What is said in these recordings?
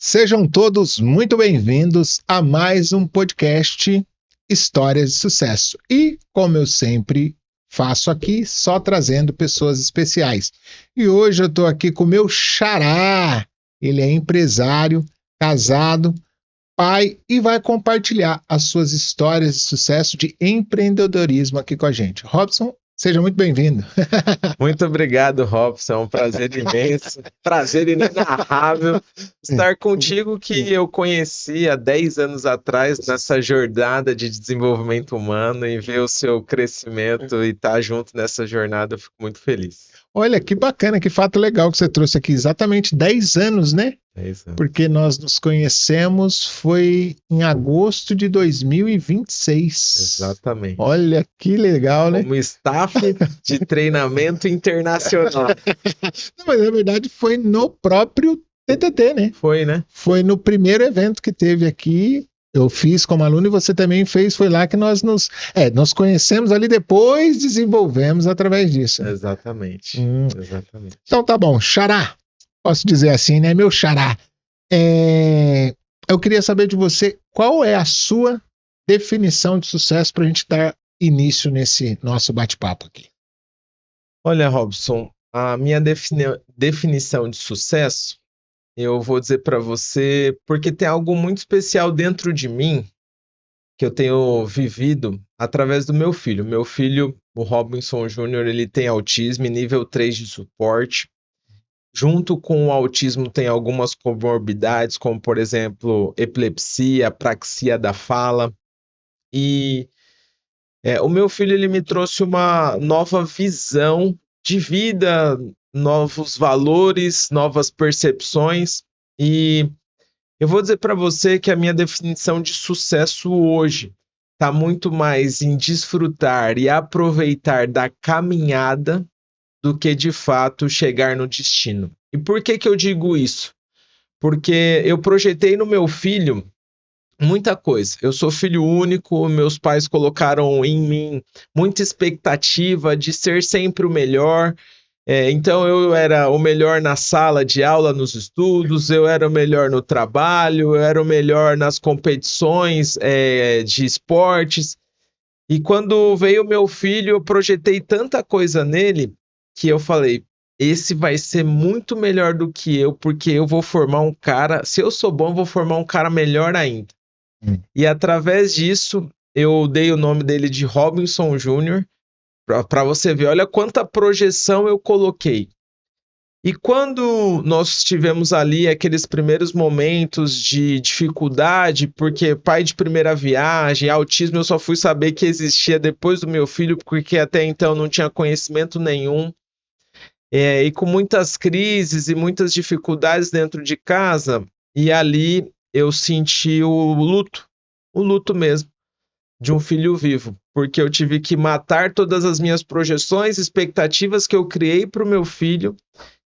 Sejam todos muito bem-vindos a mais um podcast Histórias de Sucesso. E, como eu sempre faço aqui, só trazendo pessoas especiais. E hoje eu estou aqui com o meu xará. Ele é empresário, casado, pai e vai compartilhar as suas histórias de sucesso de empreendedorismo aqui com a gente. Robson, seja muito bem-vindo. Muito obrigado, Robson. É um prazer imenso, prazer inenarrável estar contigo, que eu conheci há 10 anos atrás nessa jornada de desenvolvimento humano, e ver o seu crescimento e estar junto nessa jornada, eu fico muito feliz. Olha, que bacana, que fato legal que você trouxe aqui. Exatamente 10 anos, né? 10 anos. Porque nós nos conhecemos foi em agosto de 2026. Exatamente. Olha que legal, né? Como staff de treinamento internacional. Não, mas na verdade foi no próprio TTT, né? Foi, né? Foi no primeiro evento que teve aqui. Eu fiz como aluno e você também fez. Foi lá que nós nós conhecemos ali, depois desenvolvemos através disso. Exatamente. Exatamente. Então tá bom, xará. Posso dizer assim, né? Meu xará. Eu queria saber de você qual é a sua definição de sucesso para a gente dar início nesse nosso bate-papo aqui. Olha, Robson, a minha definição de sucesso, eu vou dizer para você, porque tem algo muito especial dentro de mim que eu tenho vivido através do meu filho. Meu filho, o Robinson Júnior, ele tem autismo nível 3 de suporte. Junto com o autismo tem algumas comorbidades, como por exemplo, epilepsia, apraxia da fala. E o meu filho, ele me trouxe uma nova visão de vida, novos valores, novas percepções. E eu vou dizer para você que a minha definição de sucesso hoje está muito mais em desfrutar e aproveitar da caminhada do que de fato chegar no destino. E por que eu digo isso? Porque eu projetei no meu filho muita coisa. Eu sou filho único, meus pais colocaram em mim muita expectativa de ser sempre o melhor. Então eu era o melhor na sala de aula, nos estudos, eu era o melhor no trabalho, eu era o melhor nas competições de esportes. E quando veio meu filho, eu projetei tanta coisa nele que eu falei, esse vai ser muito melhor do que eu, porque eu vou formar um cara, se eu sou bom, eu vou formar um cara melhor ainda. E através disso, eu dei o nome dele de Robinson Júnior, para você ver, olha quanta projeção eu coloquei. E quando nós tivemos ali aqueles primeiros momentos de dificuldade, porque pai de primeira viagem, autismo, eu só fui saber que existia depois do meu filho, porque até então não tinha conhecimento nenhum. E com muitas crises e muitas dificuldades dentro de casa, e ali eu senti o luto mesmo, de um filho vivo, porque eu tive que matar todas as minhas projeções, expectativas que eu criei para o meu filho,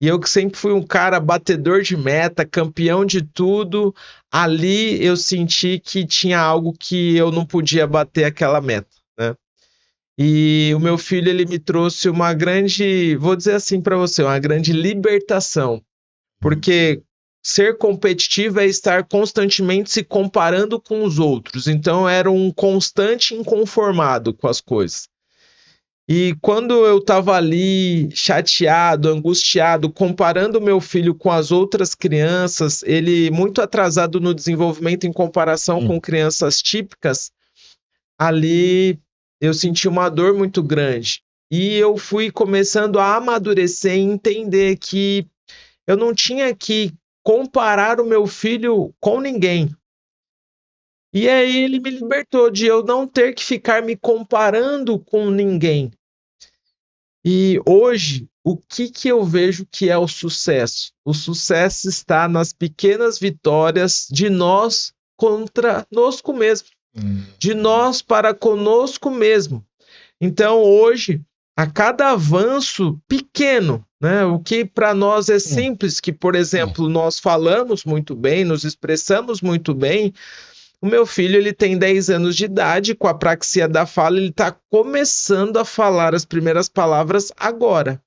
e eu que sempre fui um cara batedor de meta, campeão de tudo, ali eu senti que tinha algo que eu não podia bater aquela meta, né? E o meu filho, ele me trouxe uma grande, vou dizer assim para você, uma grande libertação, porque ser competitivo é estar constantemente se comparando com os outros, então era um constante inconformado com as coisas. E quando eu estava ali chateado, angustiado, comparando o meu filho com as outras crianças, ele muito atrasado no desenvolvimento em comparação com crianças típicas, ali eu senti uma dor muito grande. E eu fui começando a amadurecer e entender que eu não tinha que comparar o meu filho com ninguém. E aí ele me libertou de eu não ter que ficar me comparando com ninguém. E hoje, o que eu vejo que é o sucesso? O sucesso está nas pequenas vitórias de nós contra conosco mesmo. De nós para conosco mesmo. Então, hoje, a cada avanço pequeno, né, o que para nós é simples, que, por exemplo, nós falamos muito bem, nos expressamos muito bem. O meu filho, ele tem 10 anos de idade, com a apraxia da fala, ele está começando a falar as primeiras palavras agora.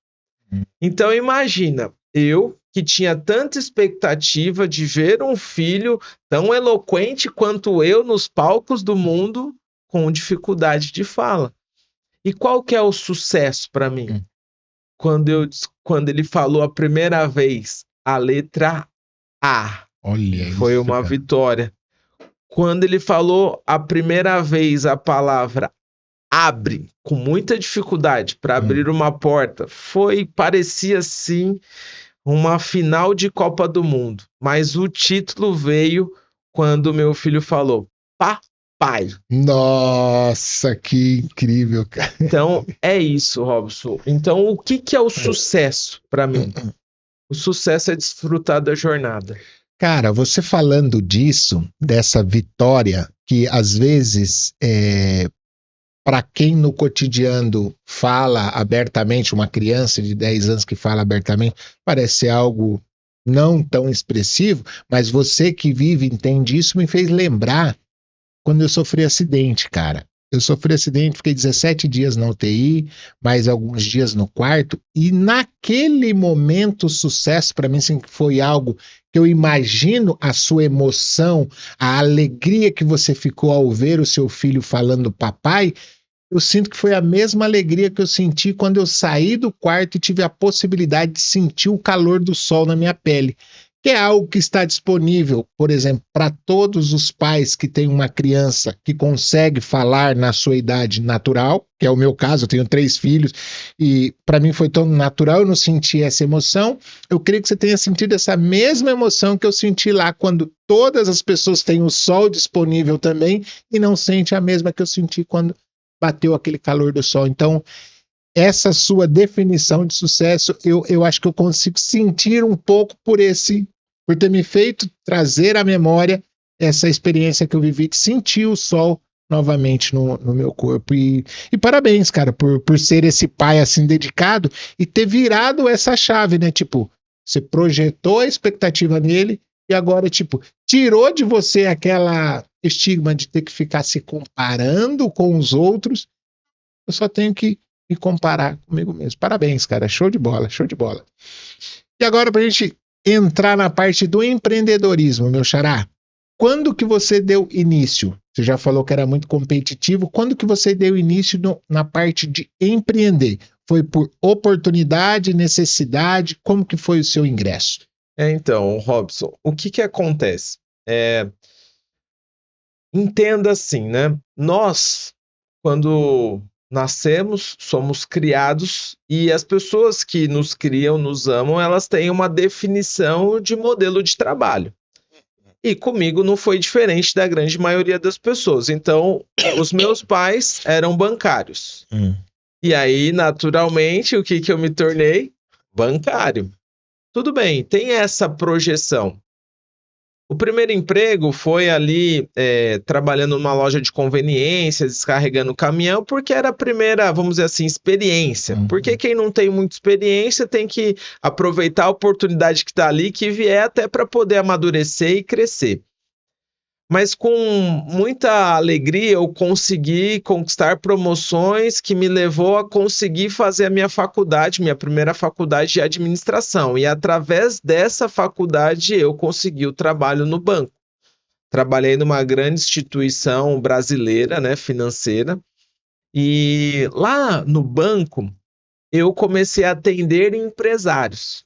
Então, imagina, Eu que tinha tanta expectativa de ver um filho tão eloquente quanto eu nos palcos do mundo com dificuldade de fala. E qual que é o sucesso para mim? Quando ele falou a primeira vez a letra A, Olha foi isso, uma cara. vitória. Quando ele falou a primeira vez a palavra abre, com muita dificuldade para abrir uma porta, parecia assim uma final de Copa do Mundo. Mas o título veio quando meu filho falou papai. Nossa, que incrível, cara. Então é isso, Robson. Então o que é o sucesso para mim? O sucesso é desfrutar da jornada. Cara, você falando disso, dessa vitória, que às vezes, para quem no cotidiano fala abertamente, uma criança de 10 anos que fala abertamente, parece ser algo não tão expressivo, mas você que vive entende isso, me fez lembrar quando eu sofri acidente, cara. Eu sofri acidente, fiquei 17 dias na UTI, mais alguns dias no quarto, e naquele momento o sucesso para mim assim, foi algo que eu imagino a sua emoção, a alegria que você ficou ao ver o seu filho falando papai. Eu sinto que foi a mesma alegria que eu senti quando eu saí do quarto e tive a possibilidade de sentir o calor do sol na minha pele, que é algo que está disponível, por exemplo, para todos os pais que têm uma criança que consegue falar na sua idade natural, que é o meu caso, eu tenho 3 filhos, e para mim foi tão natural, eu não senti essa emoção. Eu creio que você tenha sentido essa mesma emoção que eu senti lá, quando todas as pessoas têm o sol disponível também, e não sente a mesma que eu senti quando bateu aquele calor do sol. Então, essa sua definição de sucesso, eu acho que eu consigo sentir um pouco por ter me feito trazer à memória essa experiência que eu vivi, de sentir o sol novamente no meu corpo. E parabéns, cara, por ser esse pai assim dedicado e ter virado essa chave, né? Tipo, você projetou a expectativa nele e agora, tipo, tirou de você aquela estigma de ter que ficar se comparando com os outros. Eu só tenho que me comparar comigo mesmo. Parabéns, cara. Show de bola, show de bola. E agora, para a gente entrar na parte do empreendedorismo, meu xará, quando que você deu início? Você já falou que era muito competitivo. Quando que você deu início na parte de empreender? Foi por oportunidade, necessidade? Como que foi o seu ingresso? Então, Robson, o que acontece? Entenda assim, né? Nós, quando nascemos, somos criados e as pessoas que nos criam, nos amam, elas têm uma definição de modelo de trabalho. E comigo não foi diferente da grande maioria das pessoas. Então, os meus pais eram bancários. E aí, naturalmente, o que eu me tornei? Bancário. Tudo bem, tem essa projeção. O primeiro emprego foi ali trabalhando numa loja de conveniência, descarregando caminhão, porque era a primeira, vamos dizer assim, experiência. Porque quem não tem muita experiência tem que aproveitar a oportunidade que está ali, que vier até para poder amadurecer e crescer. Mas com muita alegria eu consegui conquistar promoções que me levou a conseguir fazer a minha faculdade, minha primeira faculdade de administração. E através dessa faculdade eu consegui o trabalho no banco. Trabalhei numa grande instituição brasileira, né, financeira. E lá no banco eu comecei a atender empresários.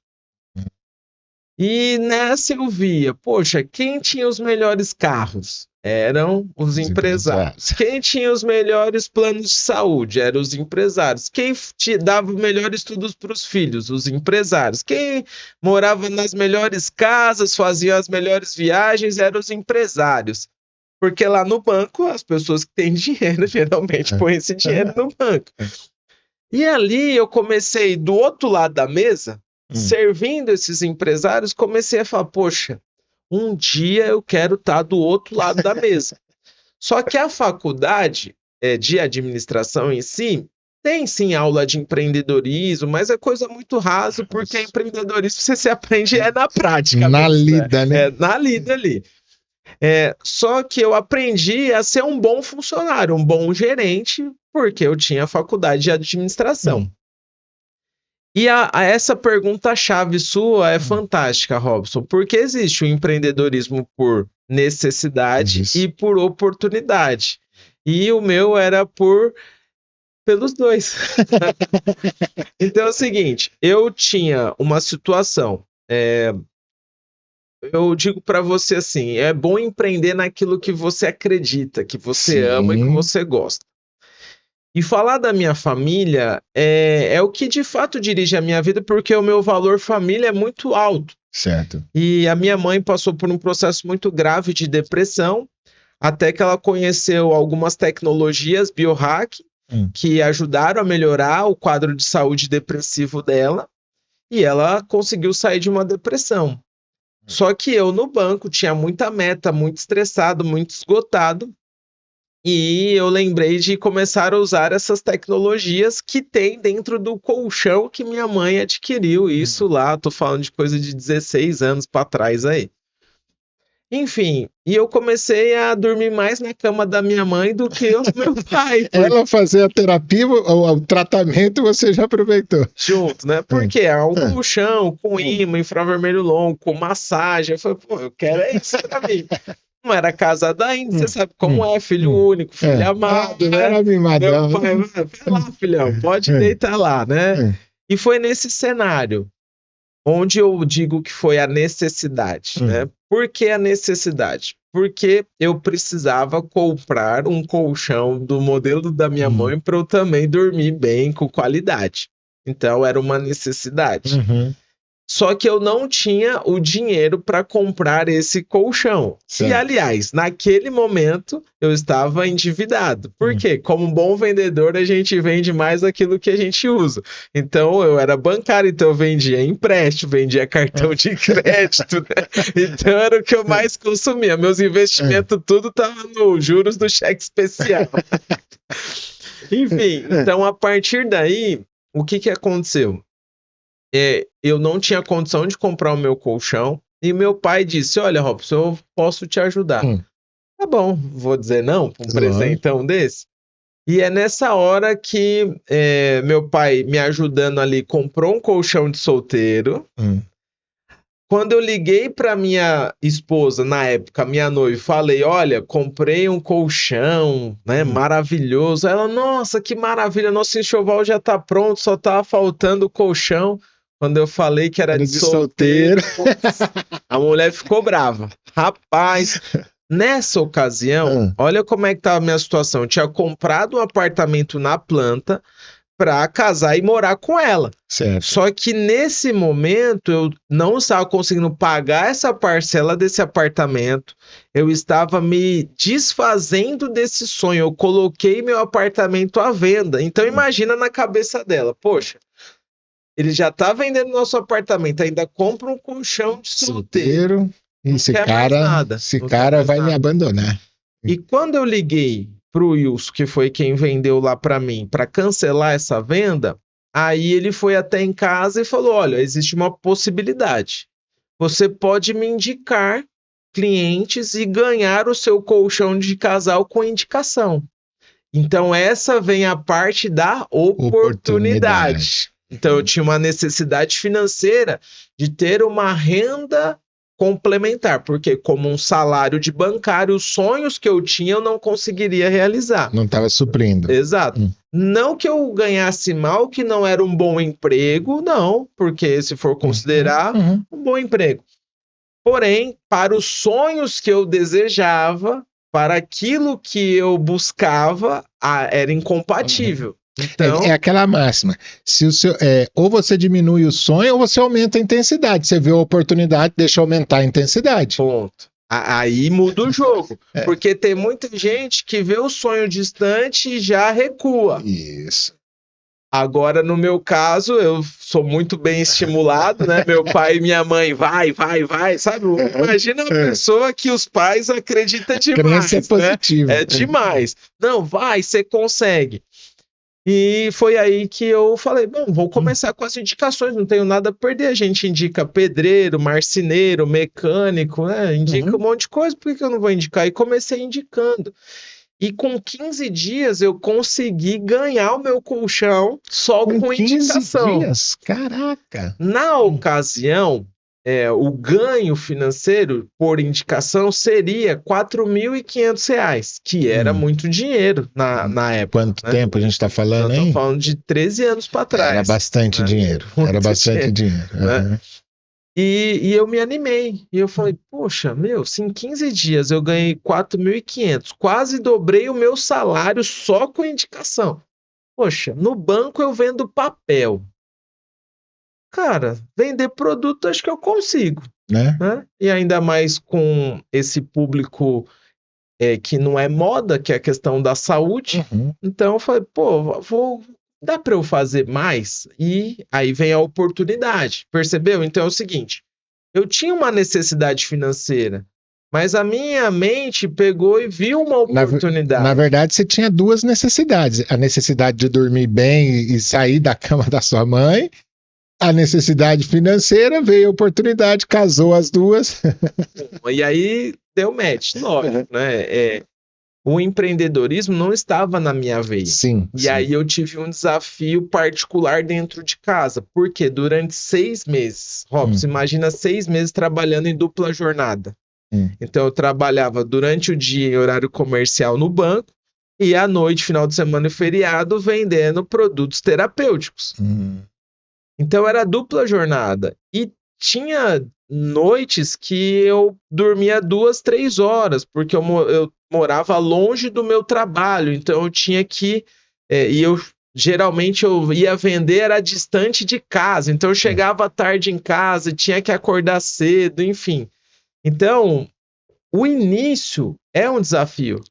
E nessa eu via, poxa, quem tinha os melhores carros? Eram os empresários. Quem tinha os melhores planos de saúde? Eram os empresários. Quem dava os melhores estudos para os filhos? Os empresários. Quem morava nas melhores casas, fazia as melhores viagens? Eram os empresários. Porque lá no banco, as pessoas que têm dinheiro geralmente põem esse dinheiro no banco. E ali eu comecei do outro lado da mesa, servindo esses empresários, comecei a falar, poxa, um dia eu quero estar do outro lado da mesa. Só que a faculdade de administração em si, tem sim aula de empreendedorismo, mas é coisa muito rasa, porque empreendedorismo você se aprende na prática. Na lida, né? Na lida ali. Só que eu aprendi a ser um bom funcionário, um bom gerente, porque eu tinha faculdade de administração. E essa pergunta-chave sua é fantástica, Robson, porque existe o empreendedorismo por necessidade e por oportunidade. E o meu era pelos dois. Então é o seguinte, eu tinha uma situação, eu digo para você assim, é bom empreender naquilo que você acredita, que você ama e que você gosta. E falar da minha família é o que de fato dirige a minha vida, porque o meu valor família é muito alto. Certo. E a minha mãe passou por um processo muito grave de depressão, até que ela conheceu algumas tecnologias biohack que ajudaram a melhorar o quadro de saúde depressivo dela, e ela conseguiu sair de uma depressão. Só que eu no banco tinha muita meta, muito estressado, muito esgotado, e eu lembrei de começar a usar essas tecnologias que tem dentro do colchão que minha mãe adquiriu. Isso lá, tô falando de coisa de 16 anos para trás aí. Enfim, e eu comecei a dormir mais na cama da minha mãe do que o meu pai. Ela fazia a terapia, o tratamento, você já aproveitou. Junto, né? Porque é um colchão com imã, infravermelho longo, com massagem. Eu falei, pô, eu quero isso pra mim. Não era casada ainda, você sabe como é, filho único, filho amado, né? Era mimadão. Meu pai, vai lá, filhão, pode deitar lá, né? E foi nesse cenário onde eu digo que foi a necessidade, né? Por que a necessidade? Porque eu precisava comprar um colchão do modelo da minha mãe para eu também dormir bem, com qualidade. Então, era uma necessidade. Só que eu não tinha o dinheiro para comprar esse colchão. Certo. E, aliás, naquele momento, eu estava endividado. Por quê? Como bom vendedor, a gente vende mais aquilo que a gente usa. Então, eu era bancário, então eu vendia empréstimo, vendia cartão de crédito, né? Então, era o que eu mais consumia. Meus investimentos, tudo estava nos juros do cheque especial. Enfim, então, a partir daí, o que aconteceu? Eu não tinha condição de comprar o meu colchão e meu pai disse, olha, Robson, eu posso te ajudar. Tá bom, vou dizer não para um presentão desse. E é nessa hora que meu pai, me ajudando ali, comprou um colchão de solteiro. Quando eu liguei para minha esposa, na época, minha noiva, falei, olha, comprei um colchão, né, maravilhoso. Ela, nossa, que maravilha, nosso enxoval já tá pronto, só tá faltando o colchão. Quando eu falei que era de solteiro, a mulher ficou brava. Rapaz, nessa ocasião, olha como é que tava a minha situação. Eu tinha comprado um apartamento na planta para casar e morar com ela. Certo. Só que nesse momento eu não estava conseguindo pagar essa parcela desse apartamento. Eu estava me desfazendo desse sonho. Eu coloquei meu apartamento à venda. Então imagina na cabeça dela, poxa, ele já tá vendendo nosso apartamento, ainda compra um colchão de solteiro. Esse cara vai me abandonar. E quando eu liguei pro Wilson, que foi quem vendeu lá para mim, para cancelar essa venda, aí ele foi até em casa e falou, olha, existe uma possibilidade. Você pode me indicar clientes e ganhar o seu colchão de casal com indicação. Então essa vem a parte da oportunidade. Então eu tinha uma necessidade financeira de ter uma renda complementar, porque como um salário de bancário, os sonhos que eu tinha eu não conseguiria realizar. Não estava suprindo. Exato. Não que eu ganhasse mal, que não era um bom emprego, não, porque se for considerar um bom emprego. Porém, para os sonhos que eu desejava, para aquilo que eu buscava, era incompatível. Então, é aquela máxima. Se o seu, ou você diminui o sonho ou você aumenta a intensidade. Você vê a oportunidade, deixa aumentar a intensidade. Ponto. Aí muda o jogo. Porque tem muita gente que vê o sonho distante e já recua. Isso. Agora, no meu caso, eu sou muito bem estimulado, né? Meu pai e minha mãe, vai, sabe? Imagina uma pessoa que os pais acreditam demais. Crença positiva. É demais. Não, vai, você consegue. E foi aí que eu falei, bom, vou começar com as indicações, não tenho nada a perder. A gente indica pedreiro, marceneiro, mecânico, né? Indica um monte de coisa, por que eu não vou indicar? E comecei indicando. E com 15 dias eu consegui ganhar o meu colchão só com 15 indicação. dias? Caraca! Na ocasião, o ganho financeiro por indicação seria R$ 4.500, que era muito dinheiro na época. Quanto tempo a gente está falando, Eu hein? tô falando de 13 anos para trás. Era bastante dinheiro. Era bastante dinheiro. Né? E eu me animei. E eu falei, poxa, se em 15 dias eu ganhei 4.500, quase dobrei o meu salário só com indicação. Poxa, no banco eu vendo papel. Cara, vender produto acho que eu consigo. Né? E ainda mais com esse público que não é moda, que é a questão da saúde. Então eu falei, dá para eu fazer mais? E aí vem a oportunidade, percebeu? Então é o seguinte, eu tinha uma necessidade financeira, mas a minha mente pegou e viu uma oportunidade. Na verdade, você tinha duas necessidades. A necessidade de dormir bem e sair da cama da sua mãe. A necessidade financeira, veio a oportunidade, casou as duas. E aí deu match, lógico, né? O empreendedorismo não estava na minha veia. Sim. Aí eu tive um desafio particular dentro de casa. Porque durante 6 meses, Robson, imagina 6 meses trabalhando em dupla jornada. Então eu trabalhava durante o dia em horário comercial no banco e à noite, final de semana e feriado, vendendo produtos terapêuticos. Então era dupla jornada. E tinha noites que eu dormia 2, 3 horas, porque eu morava longe do meu trabalho. Então eu tinha que... geralmente eu ia vender, era distante de casa. Então eu chegava tarde em casa, tinha que acordar cedo, enfim. Então, o início é um desafio.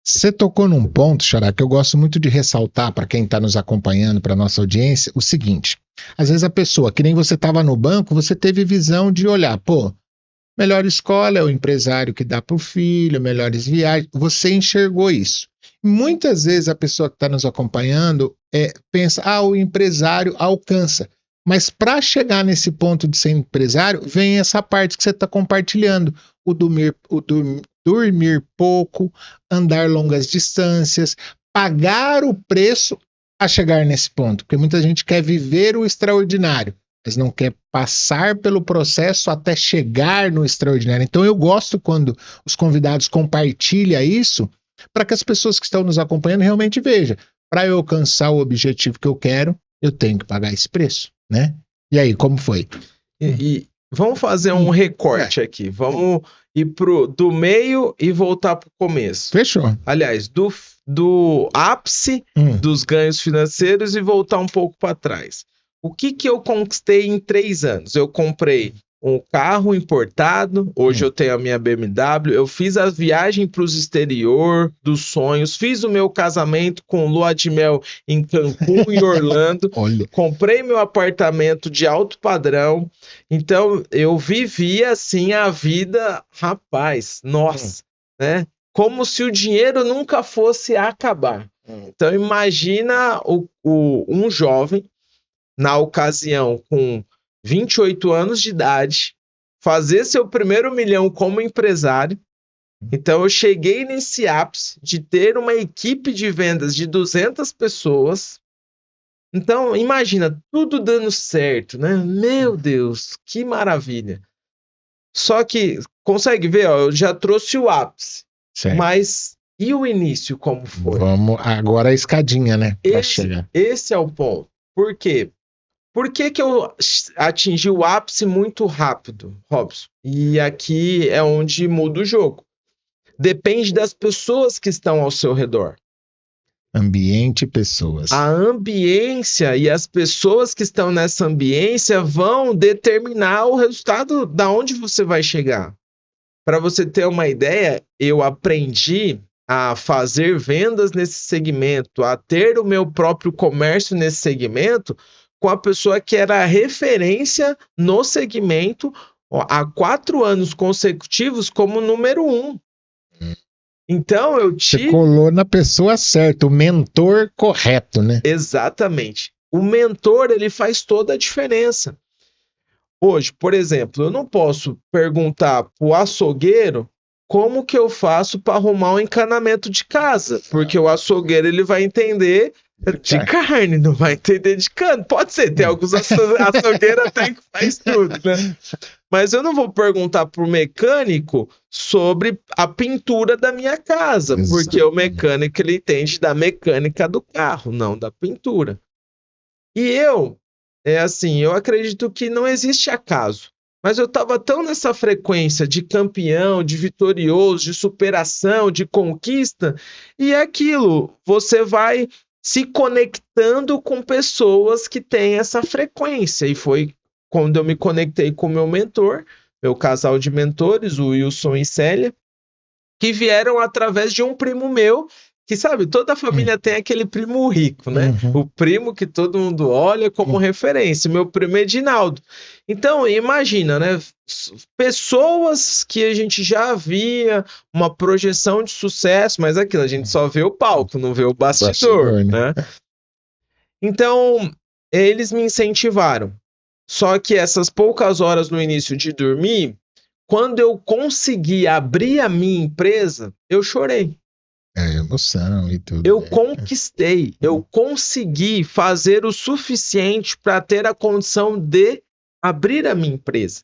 Você tocou num ponto, Xará, que eu gosto muito de ressaltar para quem está nos acompanhando, para nossa audiência, o seguinte: às vezes a pessoa, que nem você estava no banco, você teve visão de olhar, melhor escola é o empresário que dá para o filho, melhores viagens, você enxergou isso. Muitas vezes a pessoa que está nos acompanhando pensa, o empresário alcança. Mas para chegar nesse ponto de ser empresário, vem essa parte que você está compartilhando, o dormir pouco, andar longas distâncias, pagar o preço a chegar nesse ponto. Porque muita gente quer viver o extraordinário, mas não quer passar pelo processo até chegar no extraordinário. Então eu gosto quando os convidados compartilham isso, para que as pessoas que estão nos acompanhando realmente vejam. Para eu alcançar o objetivo que eu quero, eu tenho que pagar esse preço, né? E aí, como foi? E vamos fazer um recorte aqui. Vamos ir do meio e voltar para o começo. Fechou. Aliás, do ápice dos ganhos financeiros e voltar um pouco para trás. O que eu conquistei em 3 anos? Eu comprei um carro importado, hoje eu tenho a minha BMW, eu fiz a viagem para os exterior dos sonhos, fiz o meu casamento com lua de mel em Cancún e Orlando, comprei meu apartamento de alto padrão, então eu vivia assim a vida, rapaz, nossa, né? Como se o dinheiro nunca fosse acabar. Então imagina um jovem, na ocasião com 28 anos de idade, fazer seu primeiro milhão como empresário. Então eu cheguei nesse ápice de ter uma equipe de vendas de 200 pessoas. Então imagina, tudo dando certo, né? Meu Deus, que maravilha. Só que, consegue ver, eu já trouxe o ápice. Certo. Mas e o início, como foi? Vamos agora a escadinha, né? Para chegar. Esse é o ponto. Por quê? Por que eu atingi o ápice muito rápido, Robson? E aqui é onde muda o jogo. Depende das pessoas que estão ao seu redor. Ambiente e pessoas. A ambiência e as pessoas que estão nessa ambiência vão determinar o resultado da onde você vai chegar. Para você ter uma ideia, eu aprendi a fazer vendas nesse segmento, a ter o meu próprio comércio nesse segmento, com a pessoa que era a referência no segmento há 4 anos consecutivos como número 1. Então eu tive... Você colou na pessoa certa, o mentor correto, né? Exatamente. O mentor, ele faz toda a diferença. Hoje, por exemplo, eu não posso perguntar para o açougueiro como que eu faço para arrumar um encanamento de casa? Porque o açougueiro ele vai entender de carne, não vai entender de cano. Pode ser, tem alguns açougueiros até que faz tudo, né? Mas eu não vou perguntar pro mecânico sobre a pintura da minha casa, porque o mecânico ele entende da mecânica do carro, não da pintura. E eu acredito que não existe acaso. Mas eu estava tão nessa frequência de campeão, de vitorioso, de superação, de conquista, e é aquilo, você vai se conectando com pessoas que têm essa frequência. E foi quando eu me conectei com o meu mentor, meu casal de mentores, o Wilson e Célia, que vieram através de um primo meu, que sabe, toda a família tem aquele primo rico, né? O primo que todo mundo olha como referência, meu primo Edinaldo. Então, imagina, né? Pessoas que a gente já via uma projeção de sucesso, mas aquilo, a gente só vê o palco, não vê o bastidor, né? Então, eles me incentivaram. Só que essas poucas horas no início de dormir, quando eu consegui abrir a minha empresa, eu chorei. Emoção e tudo. Eu conquistei, eu consegui fazer o suficiente para ter a condição de abrir a minha empresa.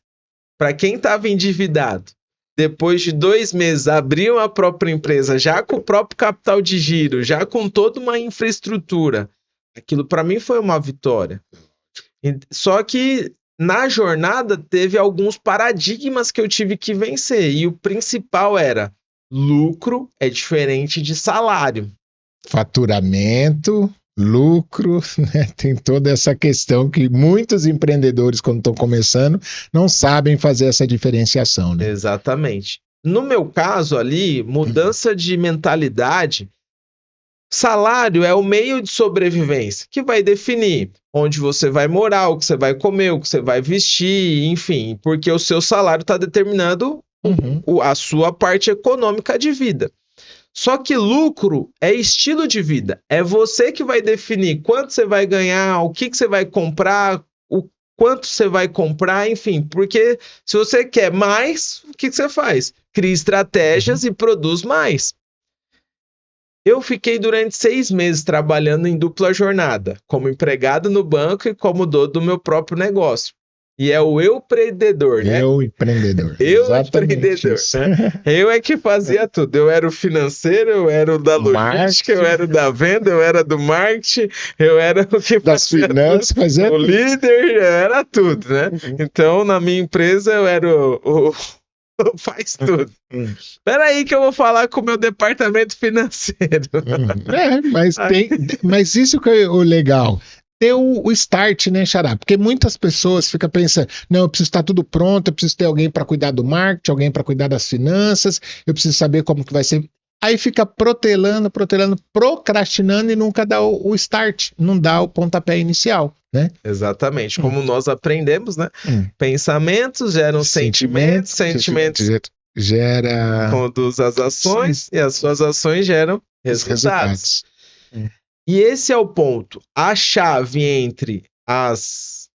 Para quem estava endividado, depois de 2 meses, abriu a própria empresa, já com o próprio capital de giro, já com toda uma infraestrutura. Aquilo para mim foi uma vitória. Só que na jornada teve alguns paradigmas que eu tive que vencer. E o principal era: lucro é diferente de salário. Faturamento, lucro, né? Tem toda essa questão que muitos empreendedores, quando estão começando, não sabem fazer essa diferenciação, né? Exatamente. No meu caso ali, mudança de mentalidade. Salário é o meio de sobrevivência que vai definir onde você vai morar, o que você vai comer, o que você vai vestir, enfim, porque o seu salário está determinando a sua parte econômica de vida. Só que lucro é estilo de vida. É você que vai definir quanto você vai ganhar, o que você vai comprar, o quanto você vai comprar, enfim. Porque se você quer mais, o que você faz? Cria estratégias e produz mais. Eu fiquei durante 6 meses trabalhando em dupla jornada, como empregado no banco e como dono do meu próprio negócio. E é o eu empreendedor, né? Eu empreendedor. Eu empreendedor. Né? Eu é que fazia tudo. Eu era o financeiro, eu era o da logística, eu era o da venda, eu era do marketing, eu era o que das finanças, fazia o líder, era tudo, né? Então, na minha empresa, eu era faz tudo. Espera aí que eu vou falar com o meu departamento financeiro. Mas isso que é o legal. Ter o start, né, Xará? Porque muitas pessoas ficam pensando, não, eu preciso estar tudo pronto, eu preciso ter alguém para cuidar do marketing, alguém para cuidar das finanças, eu preciso saber como que vai ser. Aí fica protelando, procrastinando e nunca dá o start, não dá o pontapé inicial, né? Exatamente, como nós aprendemos, né? Pensamentos geram sentimentos gera... conduz as ações e as suas ações geram resultados. E esse é o ponto. A chave entre os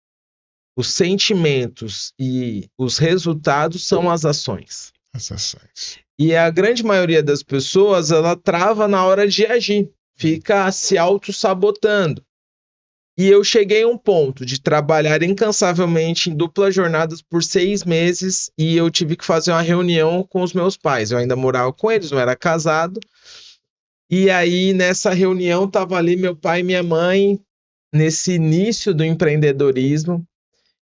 sentimentos e os resultados são as ações. As ações. E a grande maioria das pessoas, ela trava na hora de agir, fica se auto-sabotando. E eu cheguei a um ponto de trabalhar incansavelmente em duplas jornadas por 6 meses e eu tive que fazer uma reunião com os meus pais. Eu ainda morava com eles, não era casado. E aí, nessa reunião, tava ali meu pai e minha mãe, nesse início do empreendedorismo.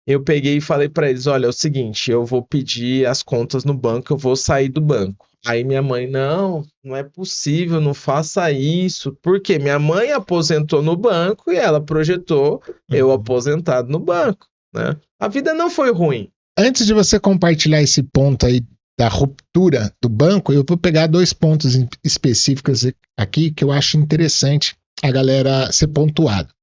Eu peguei e falei para eles, olha, é o seguinte, eu vou pedir as contas no banco, eu vou sair do banco. Aí minha mãe, não é possível, não faça isso. Porque minha mãe aposentou no banco e ela projetou eu aposentado no banco, né? A vida não foi ruim. Antes de você compartilhar esse ponto aí da ruptura do banco, eu vou pegar 2 pontos específicos aqui que eu acho interessante a galera ser pontuado.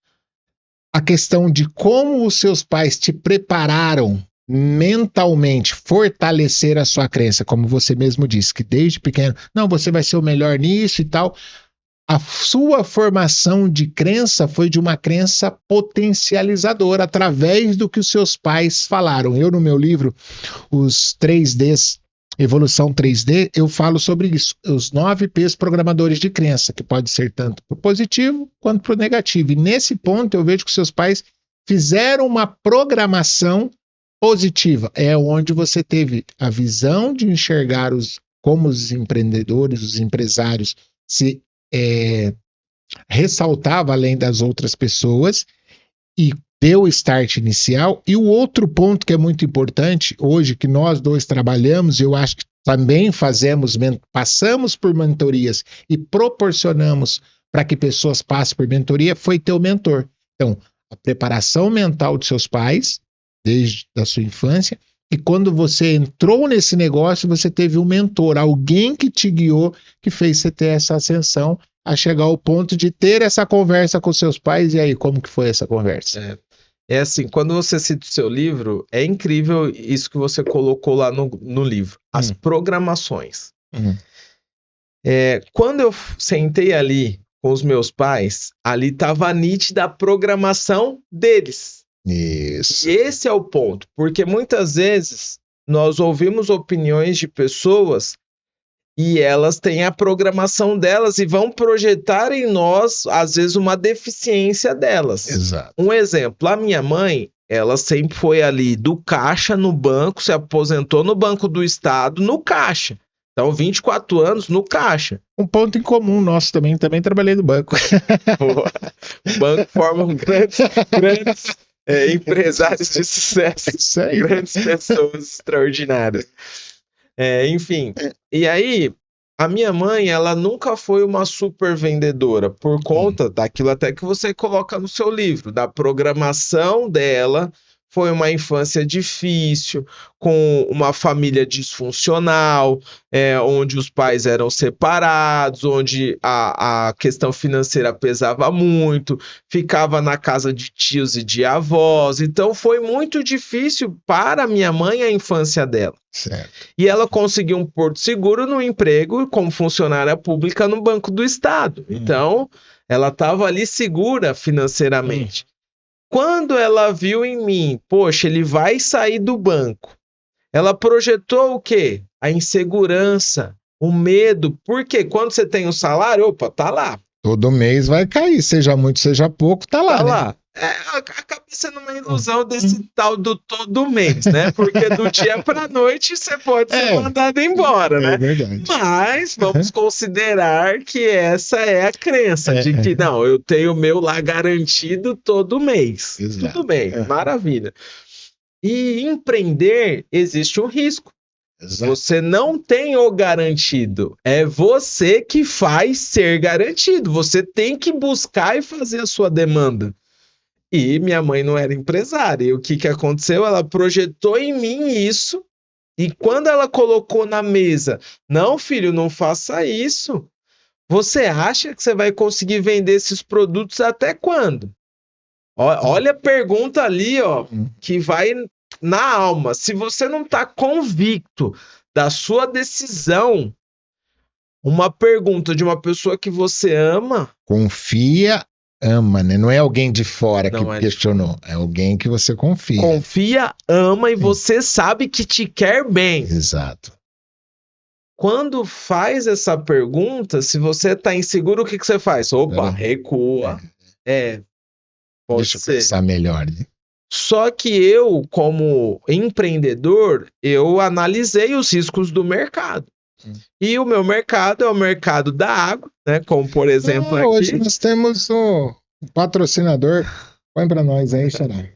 A questão de como os seus pais te prepararam mentalmente, fortalecer a sua crença, como você mesmo disse, que desde pequeno, não, você vai ser o melhor nisso e tal. A sua formação de crença foi de uma crença potencializadora, através do que os seus pais falaram. Eu, no meu livro, Os 3Ds Evolução 3D, eu falo sobre isso, os 9 P's programadores de crença, que pode ser tanto para o positivo quanto para o negativo. E nesse ponto eu vejo que seus pais fizeram uma programação positiva. É onde você teve a visão de enxergar como os empreendedores, os empresários se ressaltava além das outras pessoas e deu o start inicial. E o outro ponto que é muito importante hoje, que nós dois trabalhamos, eu acho que também passamos por mentorias e proporcionamos para que pessoas passem por mentoria, foi ter o mentor. Então, a preparação mental de seus pais, desde a sua infância, e quando você entrou nesse negócio, você teve um mentor, alguém que te guiou, que fez você ter essa ascensão a chegar ao ponto de ter essa conversa com seus pais. E aí, como que foi essa conversa? É assim, quando você cita o seu livro, é incrível isso que você colocou lá no livro, as programações. Quando eu sentei ali com os meus pais, ali estava nítida a programação deles. Isso. E esse é o ponto, porque muitas vezes nós ouvimos opiniões de pessoas e elas têm a programação delas e vão projetar em nós, às vezes, uma deficiência delas. Exato. Um exemplo, a minha mãe, ela sempre foi ali do caixa no banco, se aposentou no Banco do Estado, no caixa. Então, 24 anos no caixa. Um ponto em comum nosso também trabalhei no banco. O banco forma grandes empresários de sucesso. Isso aí. Grandes pessoas extraordinárias. Enfim, e aí, a minha mãe, ela nunca foi uma super vendedora, por conta daquilo até que você coloca no seu livro, da programação dela. Foi uma infância difícil, com uma família disfuncional, onde os pais eram separados, onde a questão financeira pesava muito, ficava na casa de tios e de avós. Então foi muito difícil para minha mãe a infância dela. Certo. E ela conseguiu um porto seguro no emprego como funcionária pública no Banco do Estado. Então, ela estava ali segura financeiramente. Quando ela viu em mim, poxa, ele vai sair do banco, ela projetou o quê? A insegurança, o medo. Porque quando você tem um salário, opa, tá lá. Todo mês vai cair, seja muito, seja pouco, tá lá, Tá né? lá. Acaba sendo uma ilusão desse tal do todo mês, né? Porque do dia para noite você pode ser mandado embora, né? É verdade. Mas vamos considerar que essa é a crença de que não, eu tenho o meu lá garantido todo mês. Exato. Tudo bem, maravilha. E empreender existe um risco. Exato. Você não tem o garantido, é você que faz ser garantido. Você tem que buscar e fazer a sua demanda. E minha mãe não era empresária. E o que aconteceu? Ela projetou em mim isso. E quando ela colocou na mesa, não, filho, não faça isso. Você acha que você vai conseguir vender esses produtos até quando? Olha a pergunta ali, ó, que vai na alma. Se você não está convicto da sua decisão, uma pergunta de uma pessoa que você ama... Confia, ama, né? Não é alguém de fora que questionou, é alguém que você confia. Confia, ama e você sabe que te quer bem. Exato. Quando faz essa pergunta, se você está inseguro, o que você faz? Opa, recua. Pode Deixa eu ser. pensar melhor. Né? Só que eu, como empreendedor, eu analisei os riscos do mercado. E o meu mercado é o mercado da água, né? Como por exemplo aqui. Hoje nós temos um patrocinador. Põe para nós aí, Xará.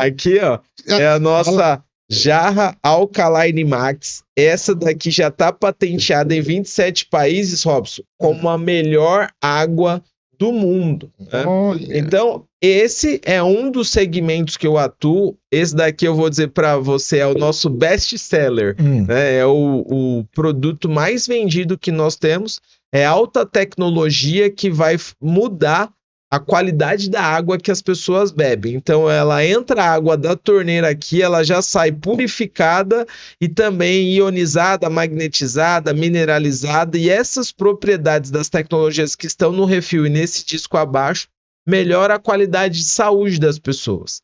Aqui, ó, é a nossa jarra Alkaline Max. Essa daqui já está patenteada em 27 países, Robson, como a melhor água do mundo. Né? Então, esse é um dos segmentos que eu atuo. Esse daqui eu vou dizer para você, é o nosso best seller. Né? É o produto mais vendido que nós temos. É alta tecnologia que vai mudar a qualidade da água que as pessoas bebem. Então, ela entra a água da torneira aqui, ela já sai purificada e também ionizada, magnetizada, mineralizada. E essas propriedades das tecnologias que estão no refil e nesse disco abaixo melhora a qualidade de saúde das pessoas.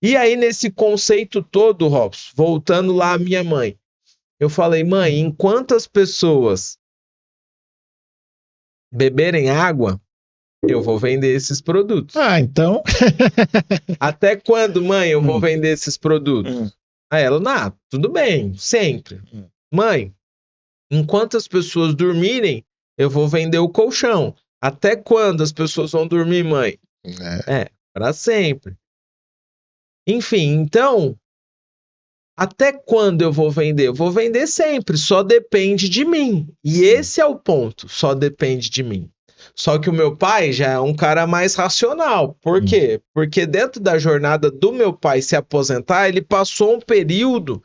E aí, nesse conceito todo, Robson, voltando lá à minha mãe, Eu falei, mãe, enquanto as pessoas beberem água, eu vou vender esses produtos. Ah, então. Até quando, mãe, eu vou vender esses produtos? Aí ela, não, tudo bem, sempre. Mãe, enquanto as pessoas dormirem, eu vou vender o colchão. Até quando as pessoas vão dormir, mãe? Para sempre. Enfim, então, até quando eu vou vender? Eu vou vender sempre, só depende de mim. E esse é o ponto, só depende de mim. Só que o meu pai já é um cara mais racional. Por quê? Porque dentro da jornada do meu pai se aposentar, ele passou um período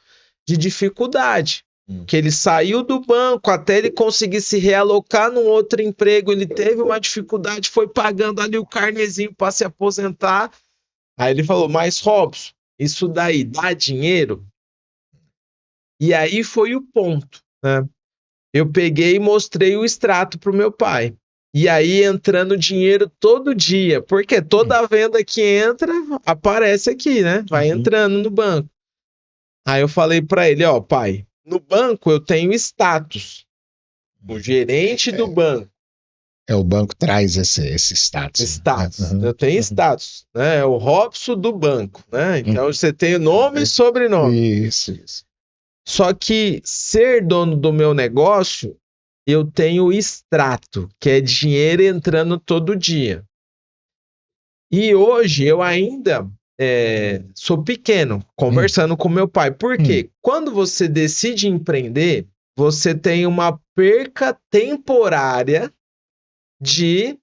de dificuldade. Que ele saiu do banco até ele conseguir se realocar num outro emprego. Ele teve uma dificuldade, foi pagando ali o carnezinho para se aposentar. Aí ele falou, mas Robson, isso daí dá dinheiro? E aí foi o ponto, né? Eu peguei e mostrei o extrato para o meu pai. E aí entrando dinheiro todo dia, porque toda venda que entra aparece aqui, né? Vai entrando no banco. Aí eu falei para ele, ó, pai, no banco eu tenho status. O gerente do banco. O banco traz esse status. Status. Eu tenho status, né? É o Robson do banco, né? Então você tem nome e sobrenome. Isso. Só que ser dono do meu negócio, eu tenho extrato, que é dinheiro entrando todo dia. E hoje eu ainda sou pequeno, conversando com meu pai. Por quê? Quando você decide empreender, você tem uma perca temporária de,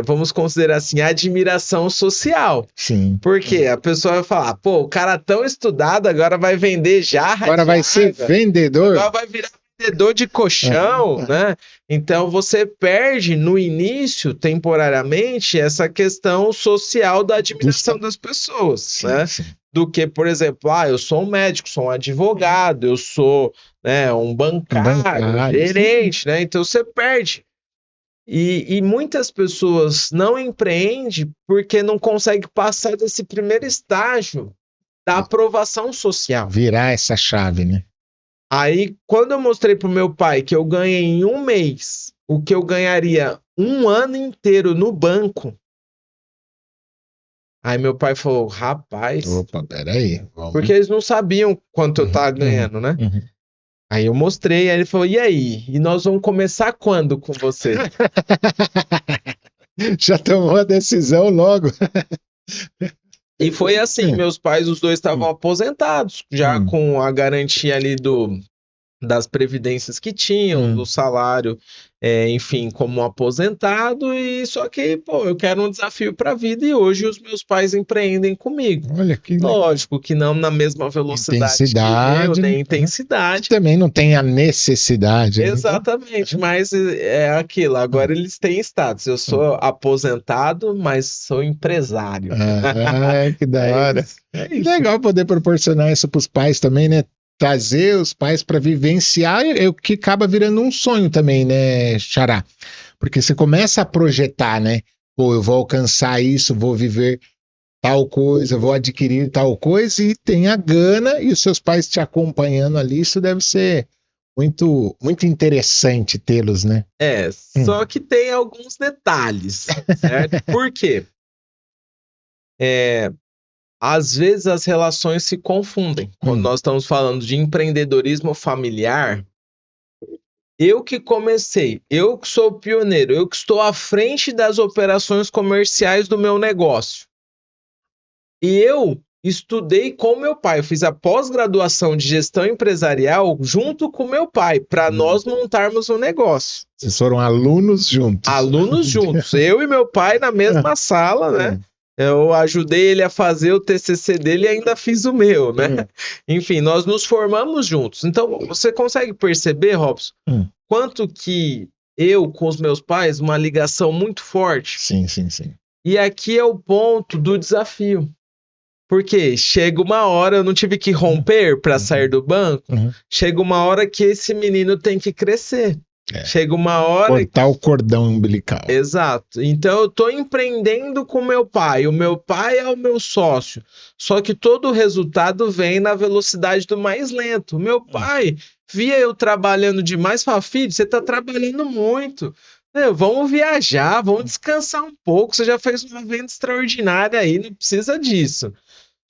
vamos considerar assim, admiração social. Sim. Porque a pessoa vai falar, pô, o cara tão estudado agora vai vender jarra. Agora vai ser vendedor. Agora vai virar vendedor de colchão, né? Então você perde no início, temporariamente, essa questão social da admiração das pessoas, sim, né? Sim. Do que, por exemplo, eu sou um médico, sou um advogado, eu sou, né, um bancário, gerente, né? Então você perde. E muitas pessoas não empreendem porque não conseguem passar desse primeiro estágio da aprovação social. Virar essa chave, né? Aí, quando eu mostrei pro meu pai que eu ganhei em um mês o que eu ganharia um ano inteiro no banco, aí meu pai falou, rapaz... Opa, peraí. Vamos... Porque eles não sabiam quanto eu tava ganhando, né? Aí eu mostrei, aí ele falou, e aí? E nós vamos começar quando com você? Já tomou a decisão logo. E foi assim, meus pais, os dois estavam aposentados, já com a garantia ali das previdências que tinham, do salário, enfim, como aposentado, e só que, pô, eu quero um desafio para a vida e hoje os meus pais empreendem comigo. Olha que lógico que não na mesma velocidade nem intensidade. Também não tem a necessidade. Exatamente, mas é aquilo, agora eles têm status, eu sou aposentado, mas sou empresário. Que da hora. É legal poder proporcionar isso para os pais também, né? Trazer os pais para vivenciar o que acaba virando um sonho também, né, Xará? Porque você começa a projetar, né? Pô, eu vou alcançar isso, vou viver tal coisa, vou adquirir tal coisa, e tem a gana e os seus pais te acompanhando ali, isso deve ser muito, muito interessante tê-los, né? Só que tem alguns detalhes, certo? Por quê? Às vezes as relações se confundem. Quando nós estamos falando de empreendedorismo familiar, eu que comecei, eu que sou o pioneiro, eu que estou à frente das operações comerciais do meu negócio. E eu estudei com meu pai, eu fiz a pós-graduação de gestão empresarial junto com meu pai, para nós montarmos um negócio. Vocês foram alunos juntos? Alunos juntos, eu e meu pai na mesma sala, né? Eu ajudei ele a fazer o TCC dele e ainda fiz o meu, né? Enfim, nós nos formamos juntos. Então, você consegue perceber, Robson, quanto que eu, com os meus pais, uma ligação muito forte? Sim. E aqui é o ponto do desafio. Porque chega uma hora, eu não tive que romper para sair do banco, chega uma hora que esse menino tem que crescer. Chega uma hora... Cortar o cordão umbilical. Exato. Então eu estou empreendendo com meu pai. O meu pai é o meu sócio. Só que todo o resultado vem na velocidade do mais lento. O meu pai, via eu trabalhando demais, falava, filho, você tá trabalhando muito. Vamos viajar, vamos descansar um pouco. Você já fez uma venda extraordinária aí, não precisa disso.